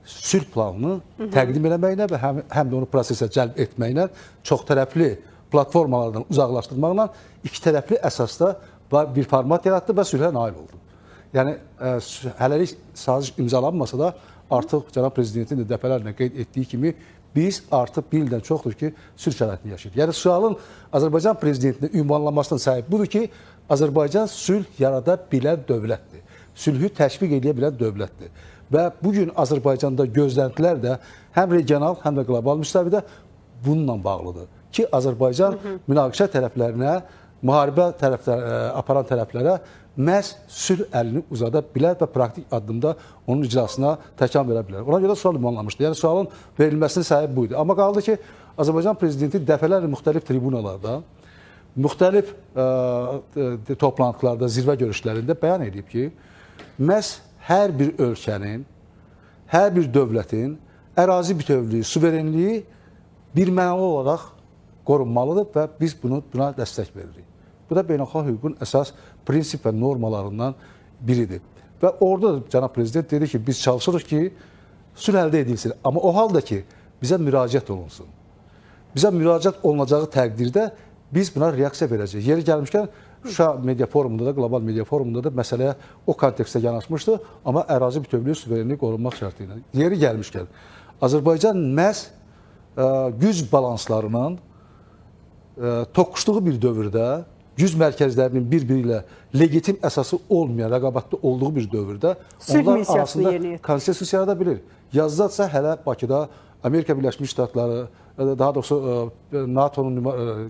sülh planını təqdim eləməklə və həm də onu prosesə cəlb etməklə, çox tərəfli platformalardan uzaqlaşdırmaqla iki tərəfli əsasda bir format yaratdı və sülhə nail oldu. Yəni, hələlik saziş imzalanmasa da artıq Cənab Prezidentin də dəfələrlə qeyd etdiyi kimi biz artıq bir ildən çoxdur ki, sülh şəraitini yaşayırıq. Yəni, sualın Azərbaycan Prezidentinin ünvanlanmasının səbəbi budur ki, Azərbaycan sülh yarada bilən dövlətdir. Sülhü təşviq edə bilən dövlətdir. Və bugün Azərbaycanda gözləntilər də həm regional, həm də qlobal müstəvidə bununla bağlıdır. Ki, Azərbaycan münaqişə tərəflərinə, müharibə aparan tərəflərə məhz sülh əlini uzada bilər və praktik addımda onun icrasına təkan verə bilər. Ona görə sual ünvanlanmışdı. Yəni, sualın verilməsinin səbəbi buydu. Amma qaldı ki, Azərbaycan Prezidenti dəfələrlə müxtəlif tribunalarda, müxtəlif toplantılarda, zirvə görüşlərində bəyan edib ki, məhz hər bir ölkənin, hər bir dövlətin ərazi bütövlüyü, suverenliyi bir mənalı olaraq qorunmalıdır və biz buna dəstək veririk. Bu da beynəlxalq hüququn əsas prinsip və normalarından biridir. Və orada Cənab Prezident dedi ki, biz çalışırıq ki, sülh əldə edilsin. Amma o halda ki, bizə müraciət olunsun. Bizə müraciət olunacağı təqdirdə biz buna reaksiya verəcəyik. Yeri gəlmişkən, Şuşa Media Forumunda da, Qlobal Media Forumunda da məsələyə o kontekstdə yanaşmışdı, amma ərazi bütövlüyü, suverenliyi qorunmaq şərti ilə. Yeri gəlmişkən, Azərbaycan məhz güc balanslarının toqquşduğu bir dövrdə, güc mərkəzlərinin bir-biri ilə legitim əsası olmayan, rəqabətli olduğu bir dövrdə Sülh onlar missiyasını arasında yerinə yetir. konstitusiya yarada bilir. Yazıcısa hələ Bakıda Amerika Birləşmiş Ştatları, daha doğrusu NATO'nun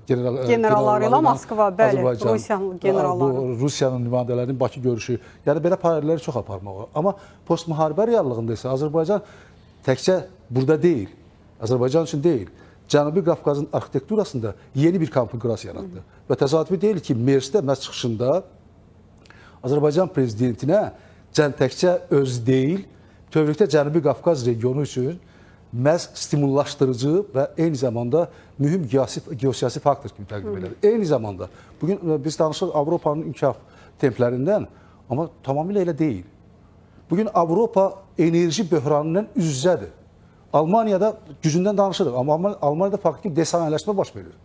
Generalları ilə Moskva, bəli, Azərbaycan, Rusiyanın generalları. bu Rusiyanın nümayəndələrinin Bakı görüşü, yəni belə paralelləri çox aparmaq var. Amma postmüharibə reallığında isə Azərbaycan təkcə burada deyil, Azərbaycan üçün deyil, Cənubi Qafqazın arxitekturasında yeni bir konfigurasiya yaratdı. Və təsadüfi deyil ki, Mersdə məhz çıxışında Azərbaycan prezidentinə təkcə öz deyil, bütövlükdə Cənubi Qafqaz regionu üçün məhz stimullaşdırıcı və eyni zamanda mühüm geosiyasi faktor kimi təqdim edir. Eyni zamanda bugün biz danışırıq Avropanın inkişaf templərindən, amma tamamilə elə deyil. Bugün Avropa enerji böhranından üz-üzədir. Almaniyada gücündən danışırıq, amma Almaniyada faktiki desaniyələşmə baş verir.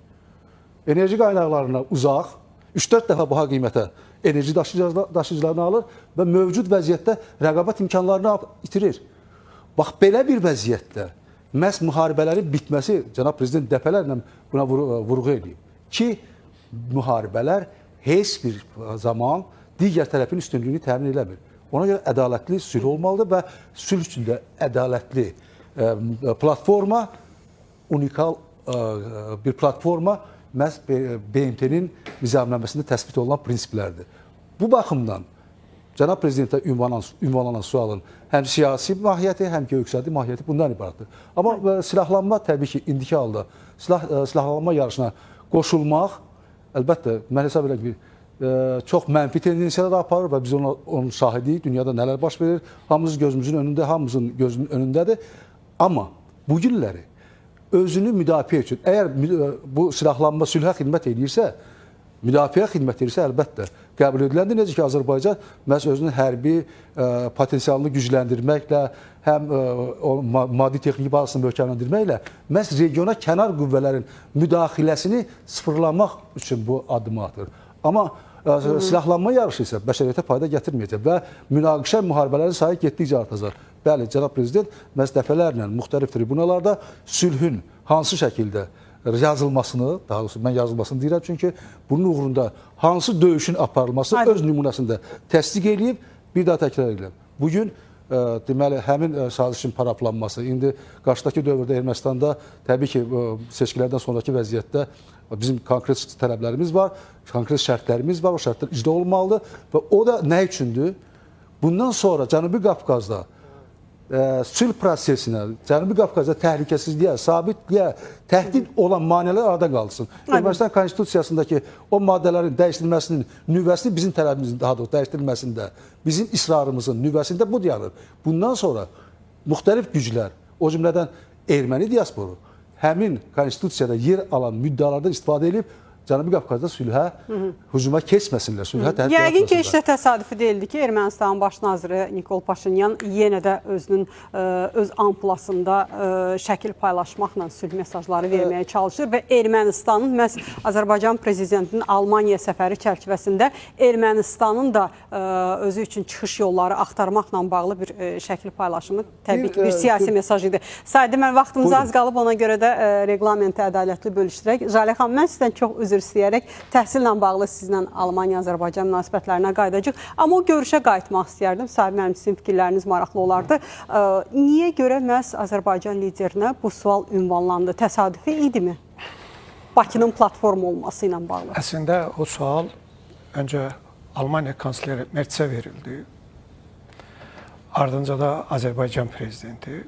Enerji qaynaqlarına uzaq, 3-4 dəfə baha qiymətə enerji daşıyıcılarını alır və mövcud vəziyyətdə rəqabət imkanlarını itirir. Bax, belə bir vəziyyətdə məhz müharibələrin bitməsi, cənab prezident dəfələrlə buna vurğu edib ki, müharibələr heç bir zaman digər tərəfin üstünlüyünü təmin eləmir. Ona görə ədalətli sülh olmalıdır və sülh üçündə ədalətli platforma, unikal bir platforma məhz BMT-nin nizamnaməsində təsbit olunan prinsiplərdir. Bu baxımdan cənab prezidentə ünvanlanan sualın həm siyasi mahiyyəti, həm geoiqtisadi mahiyyəti bundan ibarətdir. Amma silahlanma təbii ki, indiki halda silahlanma yarışına qoşulmaq, əlbəttə, mən hesab edirəm ki, çox mənfi tendensiyalar aparır və biz onun şahidiyik, dünyada nələr baş verir, hamımız gözümüzün önündə, hamımızın gözünün önündədir. Amma bu günləri özünü müdafiə üçün, əgər bu silahlanma sülhə xidmət edirsə, müdafiə xidmət edirsə, əlbəttə qəbul ediləndir. Necə ki, Azərbaycan məhz özünün hərbi potensialını gücləndirməklə, həm maddi texniki bazasını möhkəmləndirməklə məhz regiona kənar qüvvələrin müdaxiləsini sıfırlamaq üçün bu addımı atır. Amma silahlanma yarışı isə bəşəriyyətə fayda gətirməyəcək və münaqişə müharibələrin sayı getdikcə artacaq. Bəli, cənab prezident məhz dəfələrlə müxtəlif tribunalarda sülhün hansı şəkildə yazılmasını, daha doğrusu mən yazılmasını deyirəm, çünki bunun uğrunda hansı döyüşün aparılması öz nümunəsində təsdiq edib, bir daha təkrar edirəm. Bugün deməli, həmin sazişin paraflanması, indi qarşıdakı dövrdə Ermənistanda təbii ki, seçkilərdən sonraki vəziyyətdə bizim konkret tələblərimiz var, konkret şərtlərimiz var, o şərtlər icra olmalıdır və o da nə üçündür? Bundan sonra Cənubi Qafqazda sülh prosesinə, Cənubi Qafqazda təhlükəsizliyə, sabitliyə təhdid olan maneələr aradan qalsın. Ermənistan konstitusiyasındakı o maddələrin dəyişdirilməsinin nüvəsini bizim tələbimizin, daha doğrusu dəyişdirilməsində, bizim israrımızın nüvəsində bu dayanır. Bundan sonra müxtəlif güclər, o cümlədən erməni diasporu, həmin konstitusiyada yer alan müddəalardan istifadə edib Cənubi Qafqazda sülhə, hücuma keçməsinlər, sülhə təhdid yaratmasınlar. Yəqin ki, heç də təsadüfi deyildi ki, Ermənistanın baş naziri Nikol Paşinyan yenə də özünün öz ampulasında şəkil paylaşmaqla sülh mesajları verməyə çalışır və Ermənistanın məhz Azərbaycan prezidentinin Almaniya səfəri çərçivəsində Ermənistanın da özü üçün çıxış yolları axtarmaqla bağlı bir şəkil paylaşımı təbii ki, bir siyasi mesaj idi. Saydı, mən vaxtımız az qalıb, ona görə də reglamenti ədalətli bölüşdürək. Jalə xanım, mən sizdən çox üzr istəyərək təhsillə bağlı sizlə Almaniya-Azərbaycan münasibətlərinə qayıdacaq. Amma o görüşə qayıtmaq istəyərdim. Sahib mənim sizin fikirləriniz maraqlı olardı. Niyə görə məhz Azərbaycan liderinə bu sual ünvanlandı? Təsadüfi idimi? Bakının platforma olması ilə bağlı. Əslində o sual öncə Almaniya kansleri Mertzə verildi. Ardınca da Azərbaycan prezidenti.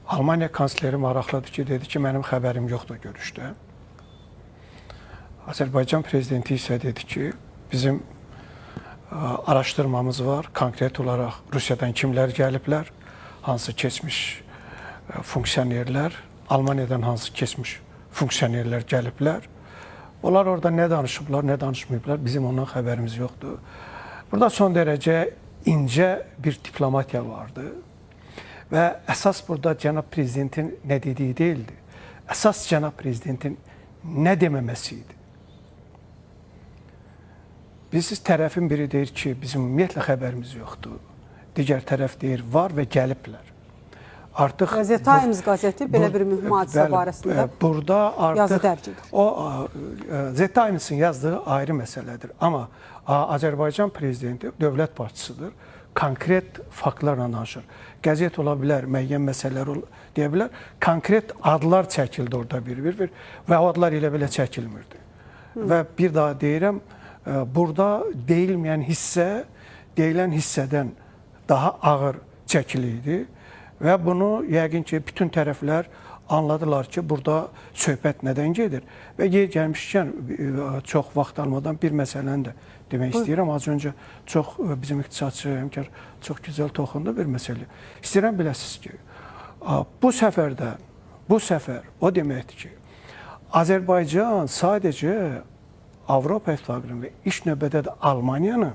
Almaniya kansleri maraqlıdır ki, dedi ki, mənim xəbərim yoxdur görüşdə. Azərbaycan prezidenti isə dedi ki, bizim araşdırmamız var. Konkret olaraq Rusiyadan kimlər gəliblər, hansı keçmiş funksionerlər, Almaniyadan hansı keçmiş funksionerlər gəliblər. Onlar orada nə danışıblar, nə danışmayıblar, bizim ondan xəbərimiz yoxdur. Burada son dərəcə incə bir diplomatiya vardı və əsas burada cənab prezidentin nə dediyi deyildi. Əsas cənab prezidentin nə deməməsi idi. Biz tərəfin biri deyir ki, bizim ümumiyyətlə xəbərimiz yoxdur. Digər tərəf deyir, var və gəliblər. artıq The Times qəzeti belə bir mühüm hadisə barəsində burada yazı artıq dərc edir. o The Times-in yazdığı ayrı məsələdir. Amma Azərbaycan prezidenti dövlət başçısıdır. Konkret faktlarla danışır. Qəzet ola bilər, müəyyən məsələlər deyə bilər. Konkret adlar çəkildi orada bir və o adlar elə belə çəkilmirdi. Və bir daha deyirəm, burada deyilməyən hissə deyilən hissədən daha ağır çəkiliydi və bunu yəqin ki, bütün tərəflər anladılar ki, burada söhbət nədən gedir. Və yer gəlmişkən çox vaxt almadan bir məsələni də demək istəyirəm. Az öncə çox bizim iqtisadçı həmkar çox gözəl toxundu bir məsələ. İstəyirəm biləsiniz ki, bu səfər o deməkdir ki, Azərbaycan sadəcə Avropa İttifaqının və ilk növbədə də Almaniyanın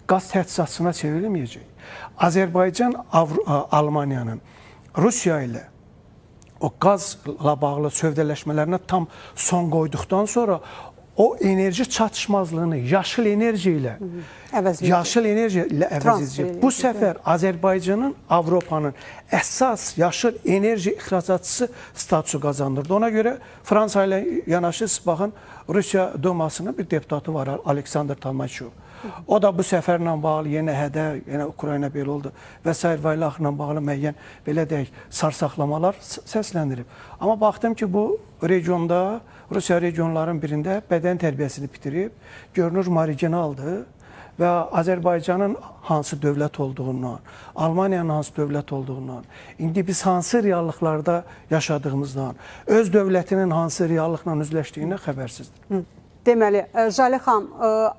qaz təchizatçısına çevrilməyəcək. Azərbaycan Almaniyanın Rusiya ilə o qazla bağlı sövdələşmələrinə tam son qoyduqdan sonra o enerji çatışmazlığını yaşıl enerji ilə əvəz edəcək. Bu səfər Azərbaycanın Avropanın əsas yaşıl enerji ixracatçısı statusu qazandırdı. Ona görə Fransa ilə yanaşı siz baxın, Rusiya Dumasının bir deputatı var, Aleksandr Talmaşov. O da bu səfərlə bağlı yenə yenə Ukrayna belə oldu və s. və ilə bağlı müəyyən belə deyək, sarsaqlamalar səsləndirib. Amma baxdım ki, bu regionda, Rusiya regionların birində bədən tərbiyəsini bitirib, görünür marginaldır və Azərbaycanın hansı dövlət olduğundan, Almaniyanın hansı dövlət olduğundan, indi biz hansı reallıqlarda yaşadığımızdan, öz dövlətinin hansı reallıqla üzləşdiyindən xəbərsizdir. Deməli, Jalə xan,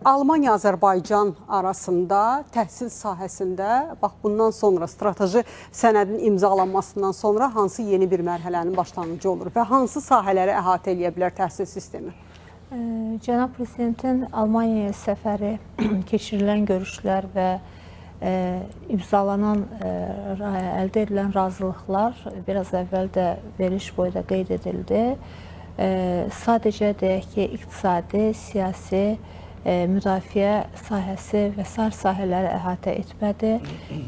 Almaniya-Azərbaycan arasında təhsil sahəsində bax bundan sonra strateji sənədin imzalanmasından sonra hansı yeni bir mərhələnin başlanğıcı olur və hansı sahələri əhatə edə bilər təhsil sistemi? Cənab Prezidentin Almaniyaya səfəri, keçirilən görüşlər və imzalanan, əldə edilən razılıqlar biraz əvvəl də veriliş boyda qeyd edildi. Sadəcə deyək ki, iqtisadi, siyasi, müdafiə sahəsi və sair sahələri əhatə etmədi.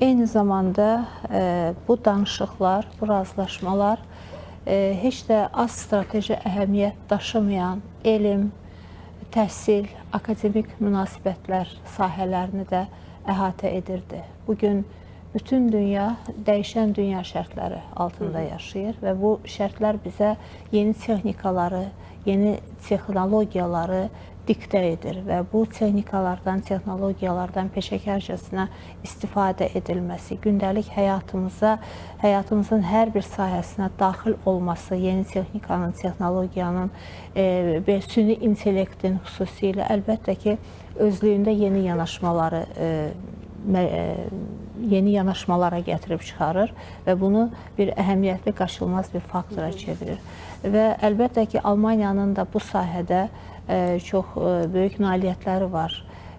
Eyni zamanda bu danışıqlar, bu razılaşmalar heç də az strateji əhəmiyyət daşımayan elm, təhsil, akademik münasibətlər sahələrini də əhatə edirdi. Bugün bütün dünya dəyişən dünya şərtləri altında yaşayır və bu şərtlər bizə yeni texnikaları, yeni texnologiyaları diktə edir və bu texnikalardan, texnologiyalardan peşəkarcasına istifadə edilməsi, gündəlik həyatımızın hər bir sahəsinə daxil olması, yeni texnikanın, texnologiyanın, süni intellektin xüsusilə əlbəttə ki, özlüyündə yeni yanaşmalara gətirib çıxarır və bunu bir əhəmiyyətli, qaçılmaz bir faktora çevirir. Və əlbəttə ki, Almaniyanın da bu sahədə çox böyük nailiyyətləri var,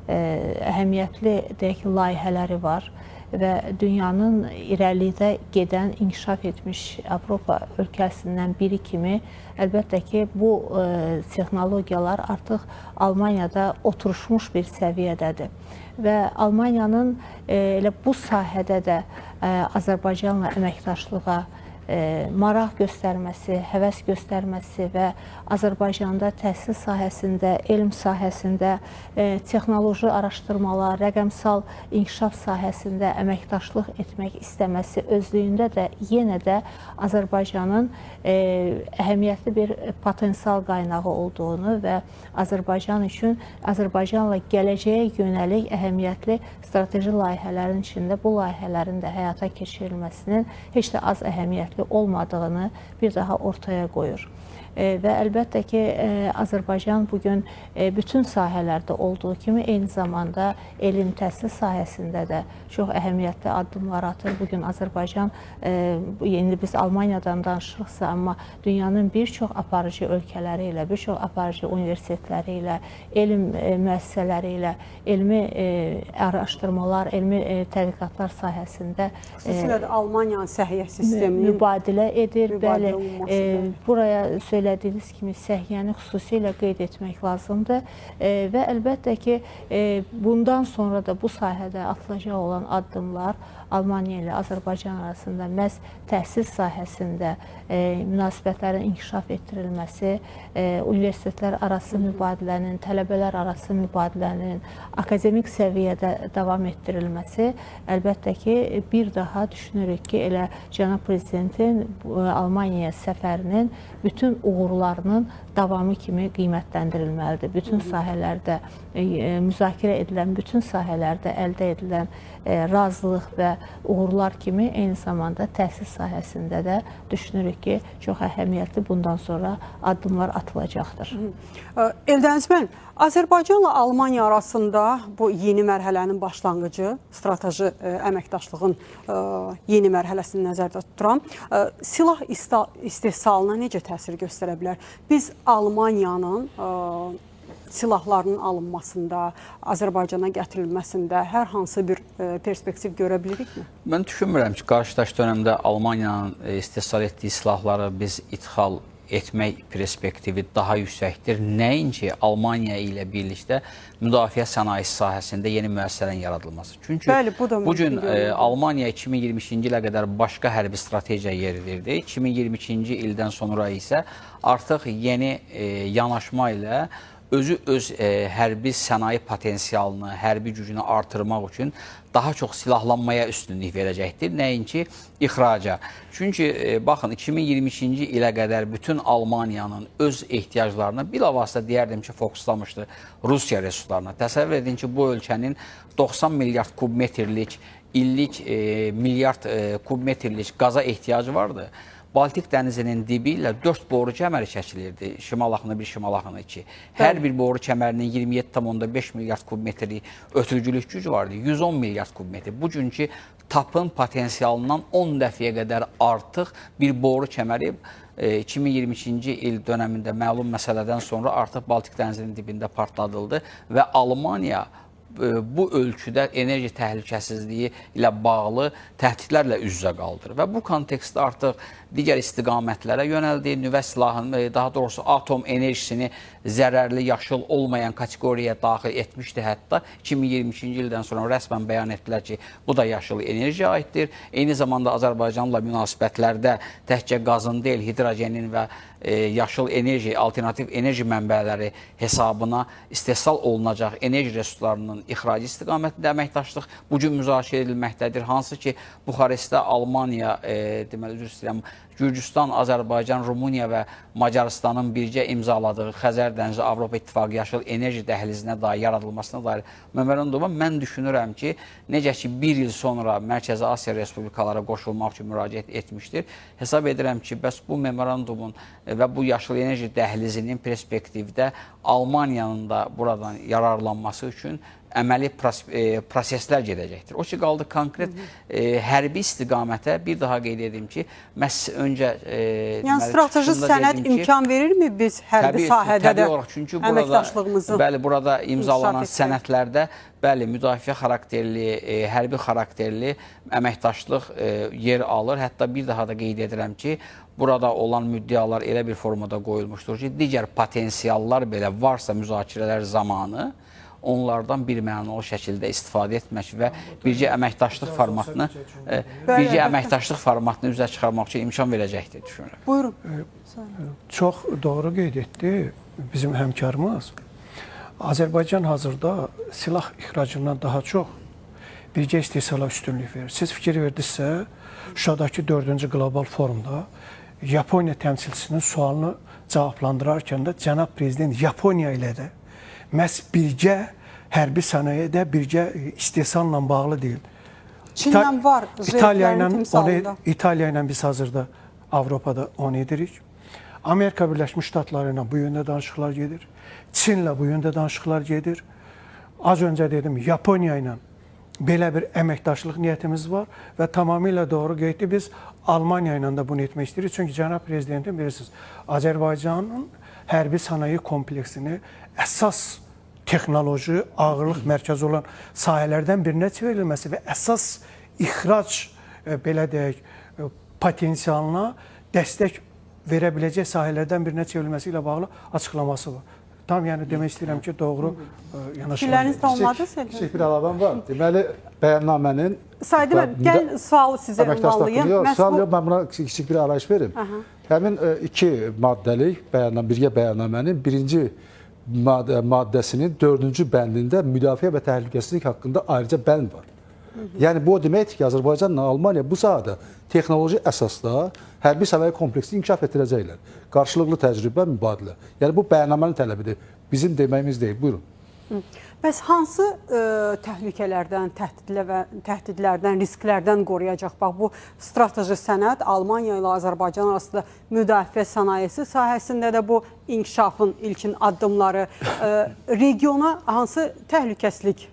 əhəmiyyətli deyək ki, layihələri var və dünyanın irəlidə gedən, inkişaf etmiş Avropa ölkəsindən biri kimi əlbəttə ki, bu texnologiyalar artıq Almaniyada oturuşmuş bir səviyyədədir. Və Almaniyanın elə bu sahədə də Azərbaycanla əməkdaşlığa maraq göstərməsi, həvəs göstərməsi və Azərbaycanda təhsil sahəsində, elm sahəsində, texnoloji araşdırmalar, rəqəmsal inkişaf sahəsində əməkdaşlıq etmək istəməsi özlüyündə də yenə də Azərbaycanın əhəmiyyətli bir potensial qaynağı olduğunu və Azərbaycan üçün, Azərbaycanla gələcəyə yönəlik əhəmiyyətli strateji layihələrin içində bu layihələrin də həyata keçirilməsinin heç də az əhəmiyyətli olmadığını bir daha ortaya qoyur. Və əlbəttə ki, Azərbaycan bugün bütün sahələrdə olduğu kimi eyni zamanda elm təhsil sahəsində də çox əhəmiyyətli addımlar atır. Bugün Azərbaycan, indi biz Almaniyadan danışırıqsa, amma dünyanın bir çox aparıcı ölkələri ilə, bir çox aparıcı universitetləri ilə, elm müəssisələri ilə, elmi araşdırmalar, elmi tədqiqatlar sahəsində xüsusilə də Almaniyanın səhiyyə sisteminin mübadilə edir. Bəli, buraya söylədiyiniz kimi səhiyyəni xüsusilə qeyd etmək lazımdır və əlbəttə ki, bundan sonra da bu sahədə atılacaq olan addımlar Almaniya ilə Azərbaycan arasında məhz təhsil sahəsində münasibətlərin inkişaf etdirilməsi, universitetlər arası mübadilənin, tələbələr arası mübadilənin akademik səviyyədə davam etdirilməsi əlbəttə ki, bir daha düşünürük ki, elə Cənab Prezidentin Almaniyaya səfərinin bütün uğurlarının davamı kimi qiymətləndirilməlidir. Bütün sahələrdə müzakirə edilən, bütün sahələrdə əldə edilən razılıq və uğurlar kimi eyni zamanda təhsil sahəsində də düşünürük ki, çox əhəmiyyətli bundan sonra addımlar atılacaqdır. Eldəniz bəy, Azərbaycanla Almaniya arasında bu yeni mərhələnin başlanğıcı, strateji əməkdaşlığın yeni mərhələsini nəzərdə tuturam. Silah istehsalına necə təsir göstərə bilər? Biz Almaniyanın silahlarının alınmasında, Azərbaycana gətirilməsində hər hansı bir perspektiv görə bilirikmi? Mən düşünmürəm ki, qarşıdakı dönəmdə Almaniyanın istehsal etdiyi silahları biz ithal etmək perspektivi daha yüksəkdir. Nəinki Almaniya ilə birlikdə müdafiə sənayesi sahəsində yeni müəssisələrin yaradılması. Çünki bəli, bugün Almaniya 2022-ci ilə qədər başqa hərbi strategiya yeridirdi. 2022-ci ildən sonra isə artıq yeni yanaşma ilə öz hərbi sənaye potensialını, hərbi gücünü artırmaq üçün daha çox silahlanmaya üstünlük verəcəkdir. Nəinki ixraca. Çünki baxın, 2022-ci ilə qədər bütün Almaniyanın öz ehtiyaclarına bilavasitə deyərdim ki, fokuslamışdı Rusiya resurslarına. Təsəvvür edin ki, bu ölkənin 90 milyard kubmetrlik, illik milyard kubmetrlik qaza ehtiyacı vardı. Baltik dənizinin dibi ilə 4 boru kəməri çəkilirdi. Şimal axını 1, şimal axını 2. Hər bir boru kəmərinin 27,5 milyard kubmetri ötürücülük gücü vardı. 110 milyard kubmetri. Bugünkü TAP-ın potensialından 10 dəfəyə qədər artıq bir boru kəməri 2022-ci il dönəmində məlum məsələdən sonra artıq Baltik dənizinin dibində partladıldı və Almaniya bu ölçüdə enerji təhlükəsizliyi ilə bağlı təhdidlərlə üz-üzə qaldır. Və bu kontekstdə artıq digər istiqamətlərə yönəldi. Nüvə silahını, daha doğrusu atom enerjisini zərərli, yaşıl olmayan kateqoriyaya daxil etmişdi. Hətta 2022-ci ildən sonra rəsmən bəyan etdilər ki, bu da yaşıl enerjiyə aiddir. Eyni zamanda Azərbaycanla münasibətlərdə təkcə qazın deyil, hidrogenin və yaşıl enerji, alternativ enerji mənbələri hesabına istehsal olunacaq enerji resurslarının ixracı istiqamətində əməkdaşlıq bugün müzakirə edilməkdədir. Hansı ki, Buxarestdə Almaniya, deməli, üzr istəyirəm, Gürcüstan, Azərbaycan, Rumıniya və Macaristanın birgə imzaladığı Xəzər dənizi Avropa İttifaqı yaşıl enerji dəhlizinə dair yaradılmasına dair memoranduma mən düşünürəm ki, necə ki, bir il sonra Mərkəzi Asiya Respublikalara qoşulmaq üçün müraciət etmişdir. Hesab edirəm ki, bəs bu memorandumun və bu yaşıl enerji dəhlizinin perspektivdə Almaniyanın da buradan yararlanması üçün əməli proseslər gedəcəkdir. O ki, qaldı konkret hərbi istiqamətə bir daha qeyd edeyim ki, məhz öncə yəni strateji sənəd imkan verirmi biz hərbi sahədə də əməkdaşlığımızı? Bəli, burada imzalanan sənədlərdə bəli, müdafiə xarakterli, hərbi xarakterli əməkdaşlıq yer alır. Hətta bir daha da qeyd edirəm ki, burada olan müddialar elə bir formada qoyulmuşdur ki, digər potensiallar belə varsa müzakirələr zamanı onlardan bir mənalı şəkildə istifadə etmək və birgə əməkdaşlıq formatını üzə çıxarmaq üçün imkan verəcəkdir, düşünürəm. Buyurun. Çox doğru qeyd etdi bizim həmkarımız. Azərbaycan hazırda silah ixracından daha çox birgə istehsala üstünlük verir. Siz fikir verdinizsə, Şuşadakı 4-cü qlobal forumda Yaponiya təmsilçisinin sualını cavablandırarkən də cənab prezident Yaponiya ilə də məhz birgə hərbi sənayedə birgə istehsalla bağlı deyil. Çinlə var, İtaliya ilə biz hazırda Avropada onu edirik. Amerika Birləşmiş Ştatları ilə bu yöndə danışıqlar gedir. Çinlə bu yöndə danışıqlar gedir. Az öncə dedim, Yaponiya ilə belə bir əməkdaşlıq niyyətimiz var və tamamilə doğru qeyddir. Biz Almaniya ilə də bunu etmək istəyirik. Çünki cənab prezidentin bilirsiniz, Azərbaycanın hərbi sənaye kompleksini əsas texnoloji, ağırlıq mərkəzi olan sahələrdən birinə çevrilməsi və əsas ixrac, belə deyək, potensialına dəstək verə biləcək sahələrdən birinə çevrilməsi ilə bağlı açıqlaması var. Tam yəni demək istəyirəm ki, doğru yanaşma. Fikirlərinizi tamamladınız? Kiçik bir əlavəm var. Deməli, bəyannamənin... Saydı mən, gəl sualı sizə ünvanlayım. Mən buna kiçik bir arayış verim. Həmin 2 maddəlik birgə bəyannamənin birinci maddəsinin 4-cü bəndində müdafiə və təhlükəsizlik haqqında ayrıca bənd var. Yəni, bu o deməkdir ki, Azərbaycanla Almaniya bu sahədə texnoloji əsasda hərbi sənaye kompleksini inkişaf etdirəcəklər. Qarşılıqlı təcrübə, mübadilə. Yəni, bu bəyannamənin tələbidir. Bizim deməyimiz deyil. Buyurun. Bəs hansı təhlükələrdən, təhdidlərdən, risklərdən qoruyacaq? Bax, bu strateji sənəd Almaniya ilə Azərbaycan arasında müdafiə sənayesi sahəsində də bu inkişafın ilkin addımları, regiona hansı təhlükəsizlik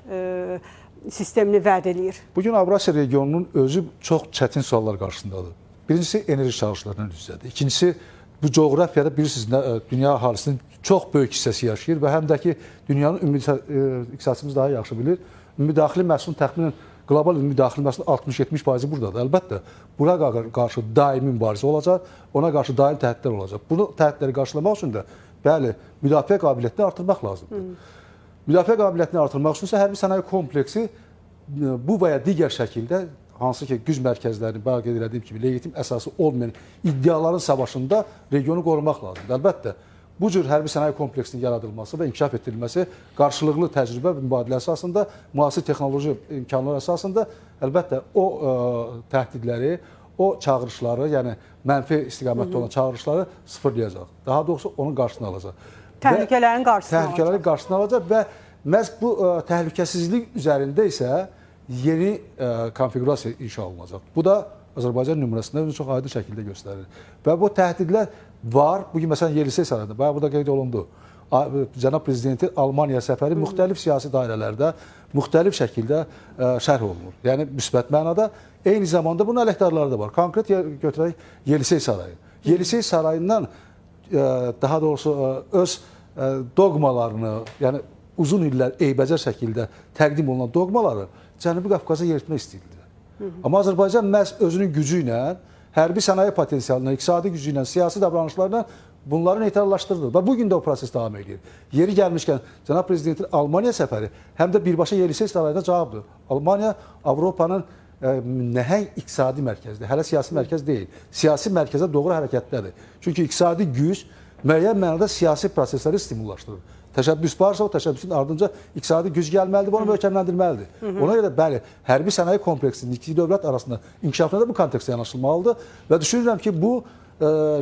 sistemini vəd edir? Bugün Avrasiya regionunun özü çox çətin suallar qarşısındadır. Birincisi, enerji çağırışlarından üz-üzədir. İkincisi, bu coğrafiyada bilirsiniz, dünya əhalisinin çox böyük hissəsi yaşayır və həm də ki, dünyanın ümumi iqtisadçımız daha yaxşı bilir. Ümumi məhsulun təxminən qlobal ümumi daxili məhsulun 60-70% buradadır. Əlbəttə, buna qarşı daimi mübarizə olacaq, ona qarşı daimi təhdidlər olacaq. Bunu təhdidləri qarşılamaq üçün də, bəli, müdafiə qabiliyyətini artırmaq lazımdır. Müdafiə qabiliyyətini artırmaq üçünsə hərbi sənaye kompleksi bu və ya digər şəkildə hansı ki, güc mərkəzlərini, bayaq qeyd etdiyim kimi, legitim əsası olmayan iddiaların savaşında regionu qorumaq lazımdır. Əlbəttə, bu cür hərbi sənaye kompleksinin yaradılması və inkişaf etdirilməsi qarşılıqlı təcrübə və mübadilə əsasında, müasir texnoloji imkanlar əsasında əlbəttə o təhdidləri, o çağırışları, yəni mənfi istiqamətdə olan çağırışları sıfırlayacaq. Daha doğrusu onun qarşısını alacaq. Təhlükələrin qarşısını alacaq və məhz bu təhlükəsizlik üzərində isə yeni konfigurasiya inşa olunacaq. Bu da Azərbaycan nümunəsində özünü çox aydın şəkildə göstərir. Və bu təhdidlər var. Bugün məsələn Yelisey sarayında, bayağı burada qeyd olundu. Cənab Prezidentin Almaniya səfəri müxtəlif siyasi dairələrdə müxtəlif şəkildə şərh olunur. Yəni müsbət mənada, eyni zamanda bunun əleyhdarları da var. Konkret götürək Yelisey sarayı. Yelisey sarayından daha doğrusu öz doqmalarını, yəni uzun illər eybəcər şəkildə təqdim olunan doqmaları Cənubi Qafqaza yeritmək istəyirlər. Amma Azərbaycan məhz özünün gücü ilə, hərbi sənaye potensialına, iqtisadi gücü ilə, siyasi davranışlarla bunları neytrallaşdırılır və bugün də o proses davam edir. Yeri gəlmişkən, Cənab Prezidentin Almaniya səfəri həm də birbaşa Yelisey sarayına cavabdır. Almaniya Avropanın nəhəng iqtisadi mərkəzdir, hələ siyasi mərkəz deyil. Siyasi mərkəzə doğru hərəkətlədir. Çünki iqtisadi güc müəyyən mənada siyasi prosesləri stimullaşdırır. Təşəbbüs varsa, o təşəbbüsün ardınca iqtisadi güc gəlməlidir və onu möhkəmləndirməlidir. Ona görə bəli, hərbi sənaye kompleksinin iki dövlət arasında inkişafına da bu kontekstdə yanaşılmalıdır və düşünürəm ki, bu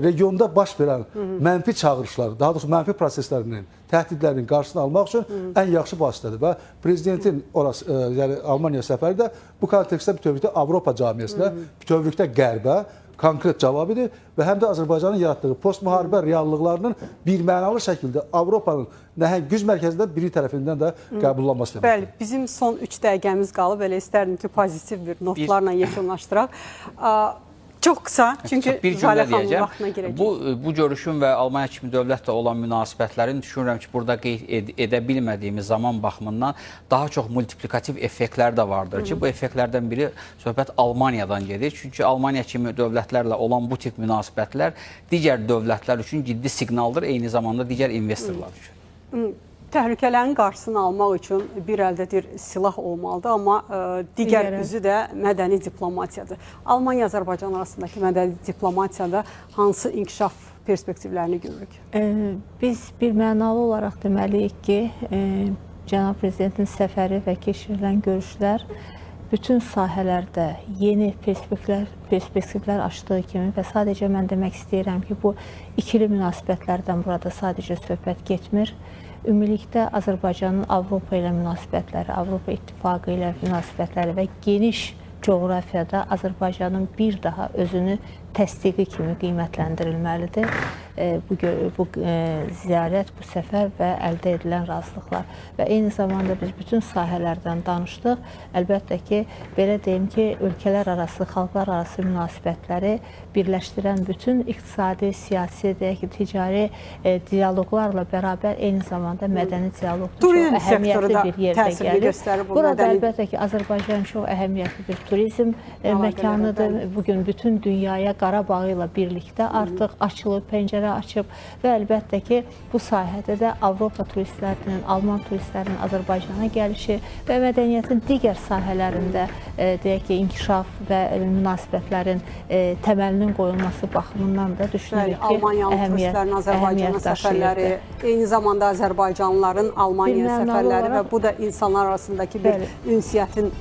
regionda baş verən mənfi çağırışları, daha doğrusu mənfi proseslərinin, təhdidlərinin qarşısını almaq üçün ən yaxşı vasitədir və Prezidentin yəni Almaniya səfəri də bu kontekstdə bütövlükdə Avropa camiyyəsinə, bütövlükdə qərbə konkret cavab edir və həm də Azərbaycanın yaratdığı post-müharibə reallıqlarının birmənalı şəkildə Avropanın nəhəng güc mərkəzindən biri tərəfindən də qəbullanması deməkdir. Bəli, bizim son 3 dəqiqəmiz qalıb, elə istərdim ki, pozitiv bir notlarla yekunlaşdıraq. Çox qısa, çünki Zalə xanımın vaxtına girəcək. Bu görüşün və Almaniya kimi dövlətlə olan münasibətlərin düşünürəm ki, burada qeyd edə bilmədiyimiz zaman baxımından daha çox multiplikativ effektlər də vardır ki, bu effektlərdən biri söhbət Almaniyadan gedir. Çünki Almaniya kimi dövlətlərlə olan bu tip münasibətlər digər dövlətlər üçün ciddi siqnaldır, eyni zamanda digər investorlar üçün. Təhlükələrin qarşısını almaq üçün bir əldə silah olmalıdır, amma digər üzü də mədəni diplomatiyadır. Almaniya-Azərbaycan arasındakı mədəni diplomatiyada hansı inkişaf perspektivlərini görürük? Biz birmənalı olaraq deməliyik ki, Cənab Prezidentin səfəri və keçirilən görüşlər bütün sahələrdə yeni perspektivlər açdığı kimi və sadəcə mən demək istəyirəm ki, bu ikili münasibətlərdən burada sadəcə söhbət getmir. Ümumilikdə Azərbaycanın Avropa ilə münasibətləri, Avropa İttifaqı ilə münasibətləri və geniş coğrafiyada Azərbaycanın bir daha özünü təsdiqi kimi qiymətləndirilməlidir. Bu ziyarət, bu səfər və əldə edilən razılıqlar. Və eyni zamanda biz bütün sahələrdən danışdıq. Əlbəttə ki, belə deyim ki, ölkələr arası, xalqlar arası münasibətləri birləşdirən bütün iqtisadi, siyasi, deyək ki, ticari diyaloqlarla bərabər eyni zamanda mədəni dialoqda çox əhəmiyyətli bir yerdə gəlir. Burada əlbəttə ki, Azərbaycan çox əhəmiyyətli bir turizm məkanıdır. Bugün bütün dünyaya Qarabağı ilə birlikdə artıq açılıb, pəncərə açıb və əlbəttə ki, bu sahədə də Avropa turistlərinin, Alman turistlərinin Azərbaycana gəlişi və mədəniyyətin digər sahələrində deyək ki, inkişaf və münasibətlərin təməlinin qoyulması baxımından da düşünürük ki, Almaniyalı turistlərin Azərbaycana səfərləri, eyni zamanda Azərbaycanlıların Almaniya səfərləri və bu da insanlar arasındakı bir ünsiyyətin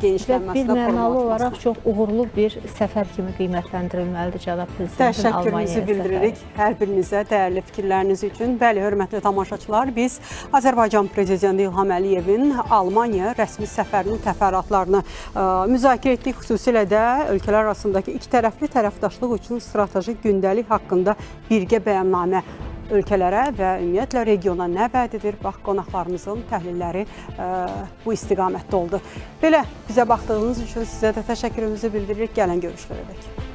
genişlənməsinə formalaşması. Olaraq çox uğurlu bir səfər kimi qiymətləndirilməlidir cənab prezidentin Təşəkkürümüzü bildiririk hər birinizə dəyərli fikirləriniz üçün. Bəli, hörmətli tamaşaçılar, biz Azərbaycan prezidenti İlham Əliyevin Almaniya rəsmi səfərinin təfərrüatlarını müzakirə etdik. Xüsusilə də ölkələr arasındakı ikitərəfli tərəfdaşlıq üçün strateji gündəlik haqqında birgə bəyannamə ölkələrə və ümumiyyətlə regiona nə vəd edir? Bax, qonaqlarımızın təhlilləri bu istiqamətdə oldu. Belə bizə baxdığınız üçün sizə də təşəkkürümüzü bildiririk. Gələn görüşlərə dək.